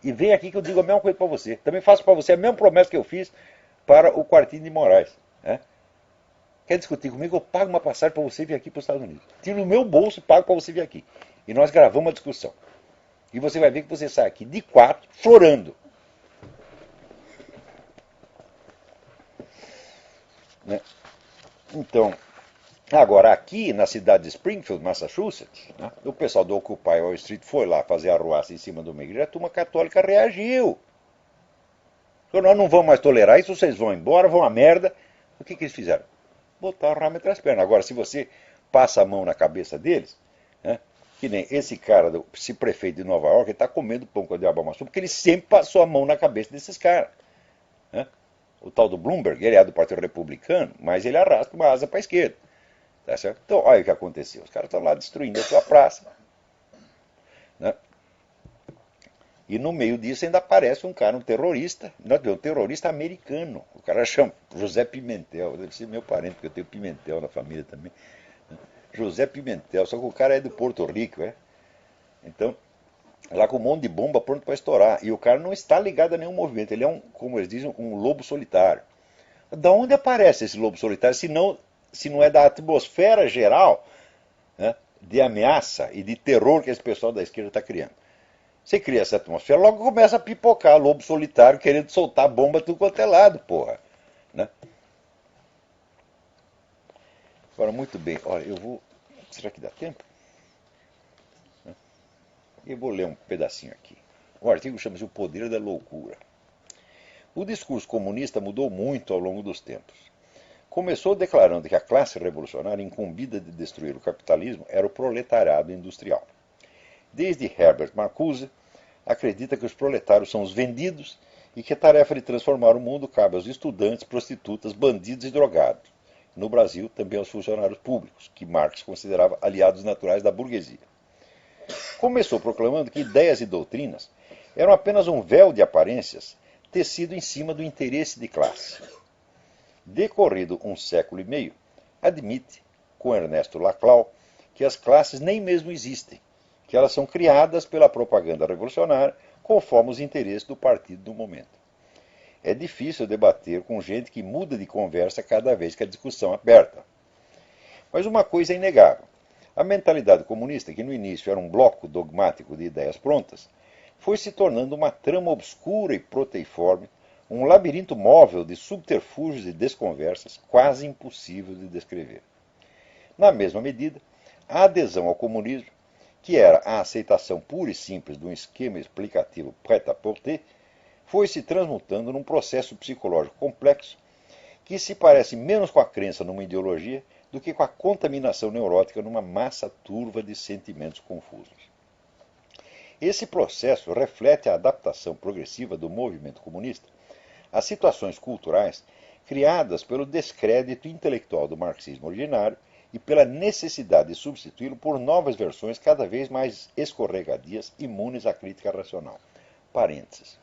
A: E vem aqui que eu digo a mesma coisa para você. Também faço para você a mesma promessa que eu fiz para o Quartinho de Moraes. Quer discutir comigo? Eu pago uma passagem para você vir aqui para os Estados Unidos. Tiro no meu bolso e pago para você vir aqui. E nós gravamos a discussão. E você vai ver que você sai aqui de 4 chorando. Então, agora aqui na cidade de Springfield, Massachusetts, o pessoal do Occupy Wall Street foi lá fazer arruaça em cima de uma igreja, a turma católica reagiu. Então, nós não vamos mais tolerar isso, vocês vão embora, vão a merda. O que eles fizeram? Botaram o ramo entre as pernas. Agora, se você passa a mão na cabeça deles, que nem esse cara, esse prefeito de Nova York, ele está comendo pão com o diabo amassou, porque ele sempre passou a mão na cabeça desses caras. O tal do Bloomberg, ele é do Partido Republicano, mas ele arrasta uma asa para a esquerda. Tá certo? Então, olha o que aconteceu. Os caras estão lá destruindo a sua praça. E no meio disso ainda aparece um cara, um terrorista americano. O cara chama José Pimentel, deve ser meu parente, porque eu tenho Pimentel na família também. José Pimentel, só que o cara é de Porto Rico, é? Então, lá com um monte de bomba pronto para estourar. E o cara não está ligado a nenhum movimento, ele é como eles dizem, um lobo solitário. Da onde aparece esse lobo solitário, se não é da atmosfera geral, né, de ameaça e de terror que esse pessoal da esquerda está criando? Você cria essa atmosfera, logo começa a pipocar lobo solitário querendo soltar bomba tudo quanto é lado, porra. Né? Agora, muito bem, olha, eu vou... Será que dá tempo? Eu vou ler um pedacinho aqui. O artigo chama-se O Poder da Loucura. O discurso comunista mudou muito ao longo dos tempos. Começou declarando que a classe revolucionária incumbida de destruir o capitalismo era o proletariado industrial. Desde Herbert Marcuse, acredita que os proletários são os vendidos e que a tarefa de transformar o mundo cabe aos estudantes, prostitutas, bandidos e drogados. No Brasil, também aos funcionários públicos, que Marx considerava aliados naturais da burguesia. Começou proclamando que ideias e doutrinas eram apenas um véu de aparências tecido em cima do interesse de classe. Decorrido um século e meio, admite, com Ernesto Laclau, que as classes nem mesmo existem, que elas são criadas pela propaganda revolucionária conforme os interesses do partido do momento. É difícil debater com gente que muda de conversa cada vez que a discussão é aberta. Mas uma coisa é inegável. A mentalidade comunista, que no início era um bloco dogmático de ideias prontas, foi se tornando uma trama obscura e proteiforme, um labirinto móvel de subterfúgios e desconversas quase impossível de descrever. Na mesma medida, a adesão ao comunismo, que era a aceitação pura e simples de um esquema explicativo prêt-à-porter, foi se transmutando num processo psicológico complexo que se parece menos com a crença numa ideologia do que com a contaminação neurótica numa massa turva de sentimentos confusos. Esse processo reflete a adaptação progressiva do movimento comunista às situações culturais criadas pelo descrédito intelectual do marxismo originário e pela necessidade de substituí-lo por novas versões cada vez mais escorregadias, imunes à crítica racional. Parênteses.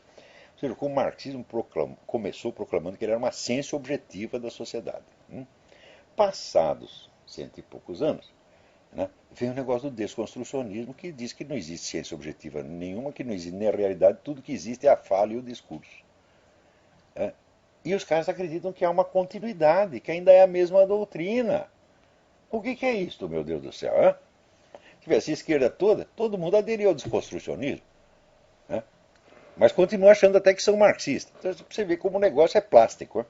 A: Ou seja, o marxismo começou proclamando que ele era uma ciência objetiva da sociedade. Passados 100 e poucos anos, né, vem o negócio do desconstrucionismo, que diz que não existe ciência objetiva nenhuma, que não existe nem a realidade, tudo que existe é a fala e o discurso. E os caras acreditam que há uma continuidade, que ainda é a mesma doutrina. O que é isso, meu Deus do céu? Se tivesse a esquerda toda, todo mundo aderiu ao desconstrucionismo. Mas continua achando até que são marxistas. Então você vê como o negócio é plástico.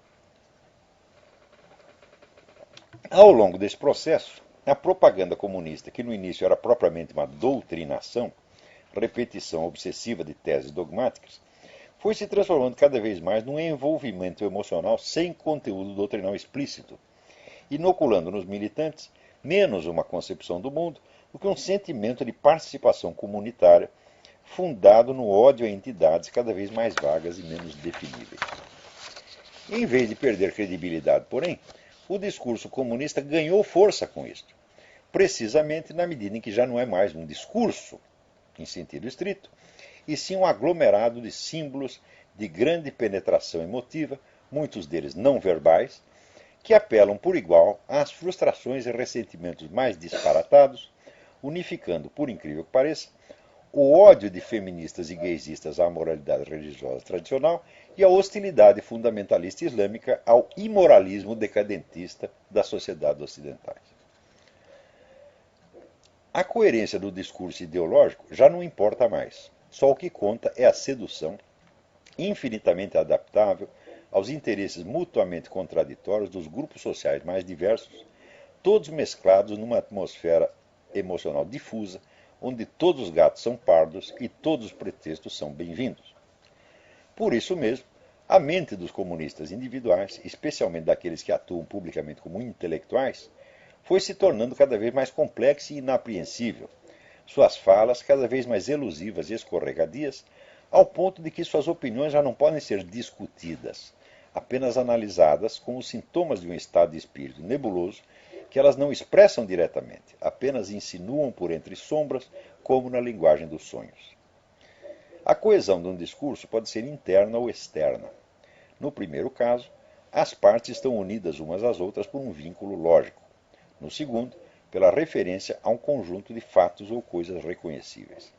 A: Ao longo desse processo, a propaganda comunista, que no início era propriamente uma doutrinação, repetição obsessiva de teses dogmáticas, foi se transformando cada vez mais num envolvimento emocional sem conteúdo doutrinal explícito, inoculando nos militantes menos uma concepção do mundo do que um sentimento de participação comunitária fundado no ódio a entidades cada vez mais vagas e menos definíveis. Em vez de perder credibilidade, porém, o discurso comunista ganhou força com isto, precisamente na medida em que já não é mais um discurso, em sentido estrito, e sim um aglomerado de símbolos de grande penetração emotiva, muitos deles não verbais, que apelam por igual às frustrações e ressentimentos mais disparatados, unificando, por incrível que pareça, o ódio de feministas e gaysistas à moralidade religiosa tradicional e a hostilidade fundamentalista islâmica ao imoralismo decadentista das sociedades ocidentais. A coerência do discurso ideológico já não importa mais. Só o que conta é a sedução, infinitamente adaptável aos interesses mutuamente contraditórios dos grupos sociais mais diversos, todos mesclados numa atmosfera emocional difusa, onde todos os gatos são pardos e todos os pretextos são bem-vindos. Por isso mesmo, a mente dos comunistas individuais, especialmente daqueles que atuam publicamente como intelectuais, foi se tornando cada vez mais complexa e inapreensível, suas falas cada vez mais elusivas e escorregadias, ao ponto de que suas opiniões já não podem ser discutidas, apenas analisadas como sintomas de um estado de espírito nebuloso que elas não expressam diretamente, apenas insinuam por entre sombras, como na linguagem dos sonhos. A coesão de um discurso pode ser interna ou externa. No primeiro caso, as partes estão unidas umas às outras por um vínculo lógico. No segundo, pela referência a um conjunto de fatos ou coisas reconhecíveis.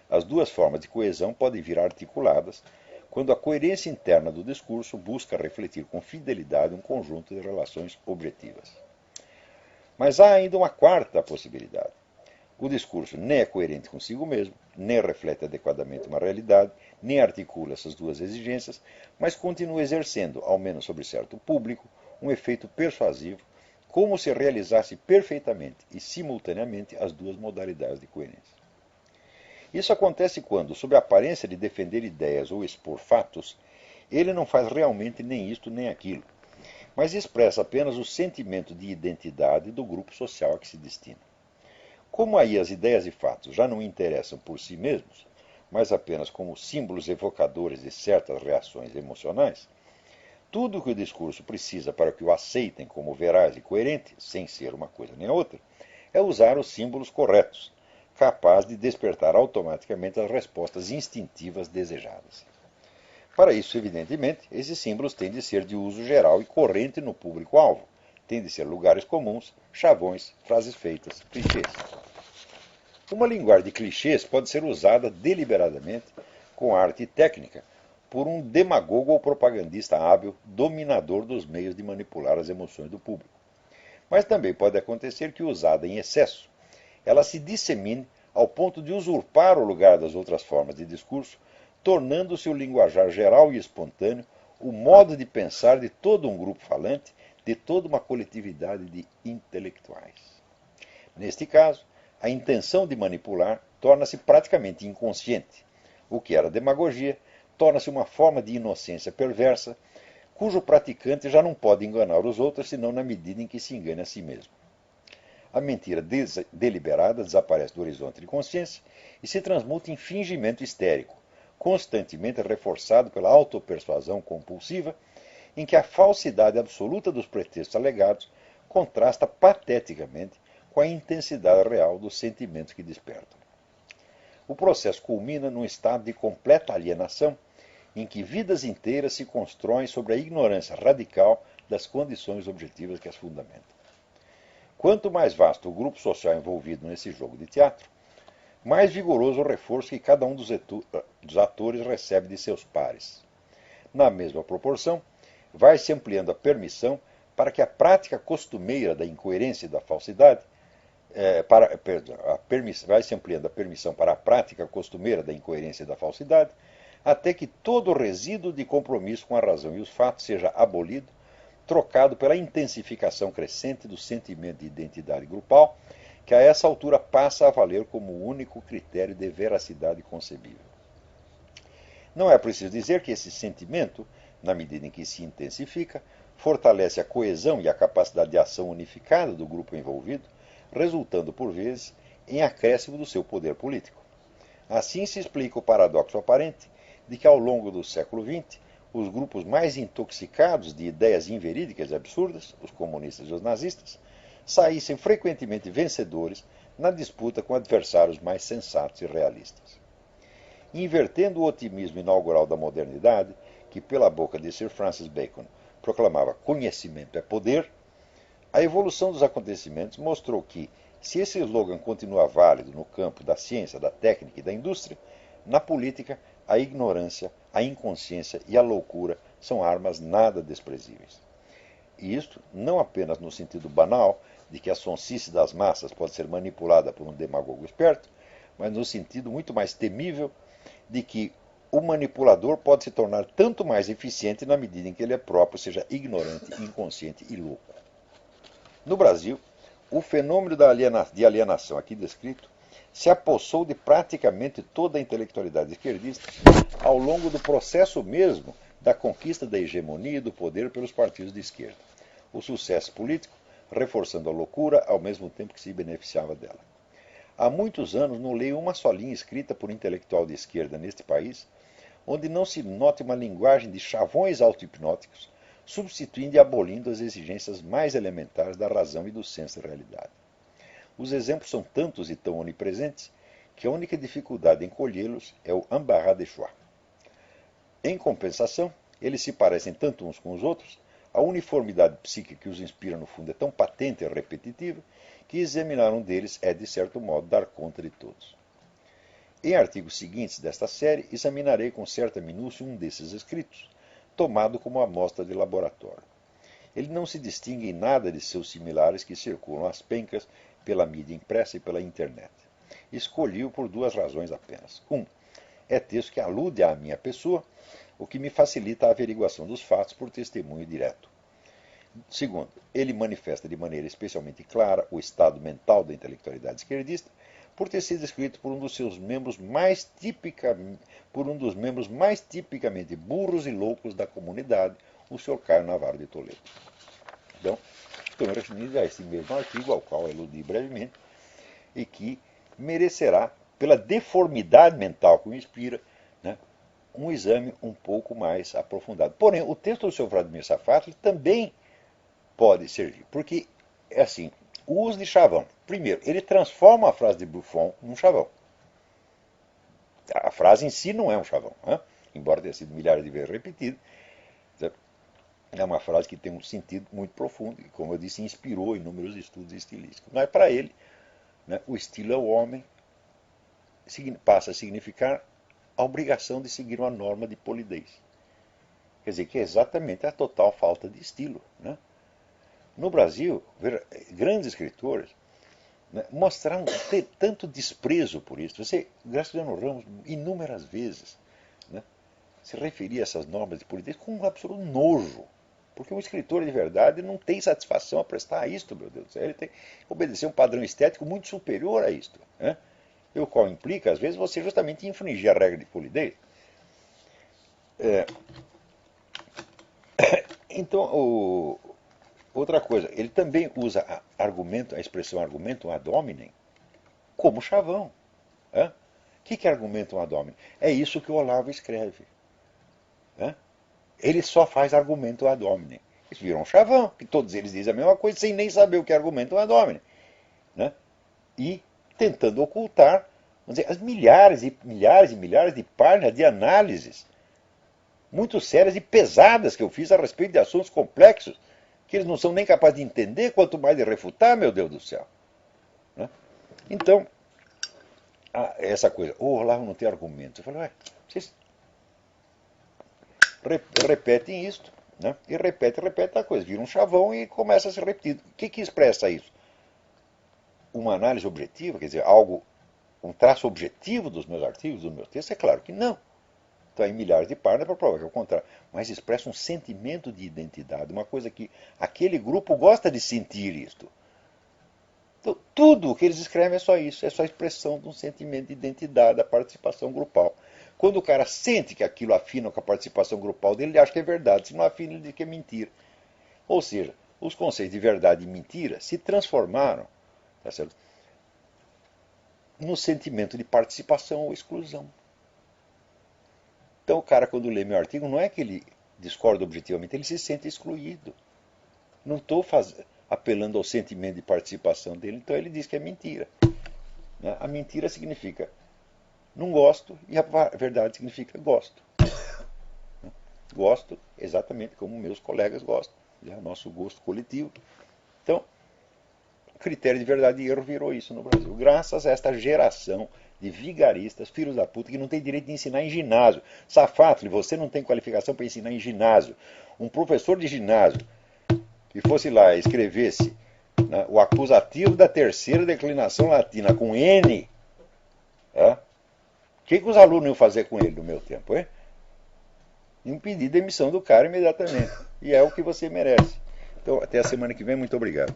A: As duas formas de coesão podem vir articuladas quando a coerência interna do discurso busca refletir com fidelidade um conjunto de relações objetivas. Mas há ainda uma quarta possibilidade. O discurso nem é coerente consigo mesmo, nem reflete adequadamente uma realidade, nem articula essas duas exigências, mas continua exercendo, ao menos sobre certo público, um efeito persuasivo, como se realizasse perfeitamente e simultaneamente as duas modalidades de coerência. Isso acontece quando, sob a aparência de defender ideias ou expor fatos, ele não faz realmente nem isto nem aquilo, mas expressa apenas o sentimento de identidade do grupo social a que se destina. Como aí as ideias e fatos já não interessam por si mesmos, mas apenas como símbolos evocadores de certas reações emocionais, tudo o que o discurso precisa para que o aceitem como veraz e coerente, sem ser uma coisa nem a outra, é usar os símbolos corretos, capaz de despertar automaticamente as respostas instintivas desejadas. Para isso, evidentemente, esses símbolos têm de ser de uso geral e corrente no público-alvo, têm de ser lugares comuns, chavões, frases feitas, clichês. Uma linguagem de clichês pode ser usada deliberadamente, com arte e técnica, por um demagogo ou propagandista hábil, dominador dos meios de manipular as emoções do público. Mas também pode acontecer que, usada em excesso, ela se dissemine ao ponto de usurpar o lugar das outras formas de discurso, tornando-se o linguajar geral e espontâneo, o modo de pensar de todo um grupo falante, de toda uma coletividade de intelectuais. Neste caso, a intenção de manipular torna-se praticamente inconsciente. O que era demagogia torna-se uma forma de inocência perversa, cujo praticante já não pode enganar os outros senão na medida em que se engane a si mesmo. A mentira deliberada desaparece do horizonte de consciência e se transmuta em fingimento histérico, constantemente reforçado pela autopersuasão compulsiva, em que a falsidade absoluta dos pretextos alegados contrasta pateticamente com a intensidade real dos sentimentos que despertam. O processo culmina num estado de completa alienação, em que vidas inteiras se constroem sobre a ignorância radical das condições objetivas que as fundamentam. Quanto mais vasto o grupo social envolvido nesse jogo de teatro, mais vigoroso o reforço que cada um dos atores recebe de seus pares. Na mesma proporção, vai-se ampliando a permissão para que a prática costumeira da incoerência e da falsidade vai-se ampliando a permissão para a prática costumeira da incoerência e da falsidade, até que todo o resíduo de compromisso com a razão e os fatos seja abolido, trocado pela intensificação crescente do sentimento de identidade grupal, que a essa altura passa a valer como o único critério de veracidade concebível. Não é preciso dizer que esse sentimento, na medida em que se intensifica, fortalece a coesão e a capacidade de ação unificada do grupo envolvido, resultando, por vezes, em acréscimo do seu poder político. Assim se explica o paradoxo aparente de que, ao longo do século XX, os grupos mais intoxicados de ideias inverídicas e absurdas, os comunistas e os nazistas, saíssem frequentemente vencedores na disputa com adversários mais sensatos e realistas. Invertendo o otimismo inaugural da modernidade, que pela boca de Sir Francis Bacon proclamava conhecimento é poder, a evolução dos acontecimentos mostrou que, se esse slogan continua válido no campo da ciência, da técnica e da indústria, na política, a ignorância, a inconsciência e a loucura são armas nada desprezíveis. E isto não apenas no sentido banal de que a sonsice das massas pode ser manipulada por um demagogo esperto, mas no sentido muito mais temível de que o manipulador pode se tornar tanto mais eficiente na medida em que ele próprio seja ignorante, inconsciente e louco. No Brasil, o fenômeno de alienação aqui descrito se apossou de praticamente toda a intelectualidade esquerdista ao longo do processo mesmo da conquista da hegemonia e do poder pelos partidos de esquerda. O sucesso político reforçando a loucura ao mesmo tempo que se beneficiava dela. Há muitos anos não leio uma só linha escrita por um intelectual de esquerda neste país onde não se note uma linguagem de chavões auto-hipnóticos, substituindo e abolindo as exigências mais elementares da razão e do senso de realidade. Os exemplos são tantos e tão onipresentes que a única dificuldade em colhê-los é o embarras de choix. Em compensação, eles se parecem tanto uns com os outros, a uniformidade psíquica que os inspira no fundo é tão patente e repetitiva, que examinar um deles é, de certo modo, dar conta de todos. Em artigos seguintes desta série, examinarei com certa minúcia um desses escritos, tomado como amostra de laboratório. Ele não se distingue em nada de seus similares que circulam às pencas pela mídia impressa e pela internet. Escolhi-o por duas razões apenas. É texto que alude à minha pessoa, o que me facilita a averiguação dos fatos por testemunho direto. Segundo, ele manifesta de maneira especialmente clara o estado mental da intelectualidade esquerdista, por ter sido escrito por um dos membros mais tipicamente burros e loucos da comunidade, o Sr. Caio Navarro de Toledo. Então, estou me referindo a esse mesmo artigo, ao qual eludi brevemente, e que merecerá, pela deformidade mental que o inspira, né, um exame um pouco mais aprofundado. Porém, o texto do Sr. Vladimir Safatli também pode servir, porque, é assim, o uso de chavão. Primeiro, ele transforma a frase de Buffon num chavão. A frase em si não é um chavão, né? Embora tenha sido milhares de vezes repetida. É uma frase que tem um sentido muito profundo e, como eu disse, inspirou inúmeros estudos estilísticos. Mas para ele, né, o estilo é o homem, passa a significar a obrigação de seguir uma norma de polidez. Quer dizer, que é exatamente a total falta de estilo, né? No Brasil, grandes escritores, né, mostraram ter tanto desprezo por isso. Graciliano Ramos, inúmeras vezes, né, se referia a essas normas de polidez com um absoluto nojo. Porque um escritor de verdade não tem satisfação a prestar a isto, meu Deus do céu. Ele tem que obedecer um padrão estético muito superior a isto, né? E o qual implica, às vezes, você justamente infringir a regra de polidez. Então, outra coisa, ele também usa a expressão argumentum ad hominem como chavão. O que é argumentum ad hominem? É isso que o Olavo escreve. Ele só faz argumentum ad hominem. Isso virou um chavão, que todos eles dizem a mesma coisa sem nem saber o que é argumentum ad hominem. E tentando ocultar, vamos dizer, as milhares e milhares de páginas de análises muito sérias e pesadas que eu fiz a respeito de assuntos complexos, que eles não são nem capazes de entender, quanto mais de refutar, meu Deus do céu. Então, essa coisa, o Olavo não tem argumento. Eu falo, vocês repetem isto, né? E repete a coisa, vira um chavão e começa a ser repetido. O que expressa isso? Uma análise objetiva, quer dizer, um traço objetivo dos meus artigos, dos meus textos? É claro que não. Então, em milhares de páginas para provar que é o contrário. Mas expressa um sentimento de identidade, uma coisa que aquele grupo gosta de sentir isto. Então, tudo o que eles escrevem é só isso, é só a expressão de um sentimento de identidade, da participação grupal. Quando o cara sente que aquilo afina com a participação grupal dele, ele acha que é verdade. Se não afina, ele diz que é mentira. Ou seja, os conceitos de verdade e mentira se transformaram, tá certo, no sentimento de participação ou exclusão. Então o cara, quando lê meu artigo, não é que ele discorda objetivamente, ele se sente excluído. Não estou apelando ao sentimento de participação dele, então ele diz que é mentira. A mentira significa não gosto e a verdade significa gosto. Gosto exatamente como meus colegas gostam. É o nosso gosto coletivo. Então, o critério de verdade e erro virou isso no Brasil. Graças a esta geração de vigaristas, filhos da puta, que não tem direito de ensinar em ginásio. Safatli, você não tem qualificação para ensinar em ginásio. Um professor de ginásio que fosse lá e escrevesse, né, o acusativo da terceira declinação latina com N, o que os alunos iam fazer com ele no meu tempo? Iam pedir demissão do cara imediatamente. E é o que você merece. Então, até a semana que vem. Muito obrigado.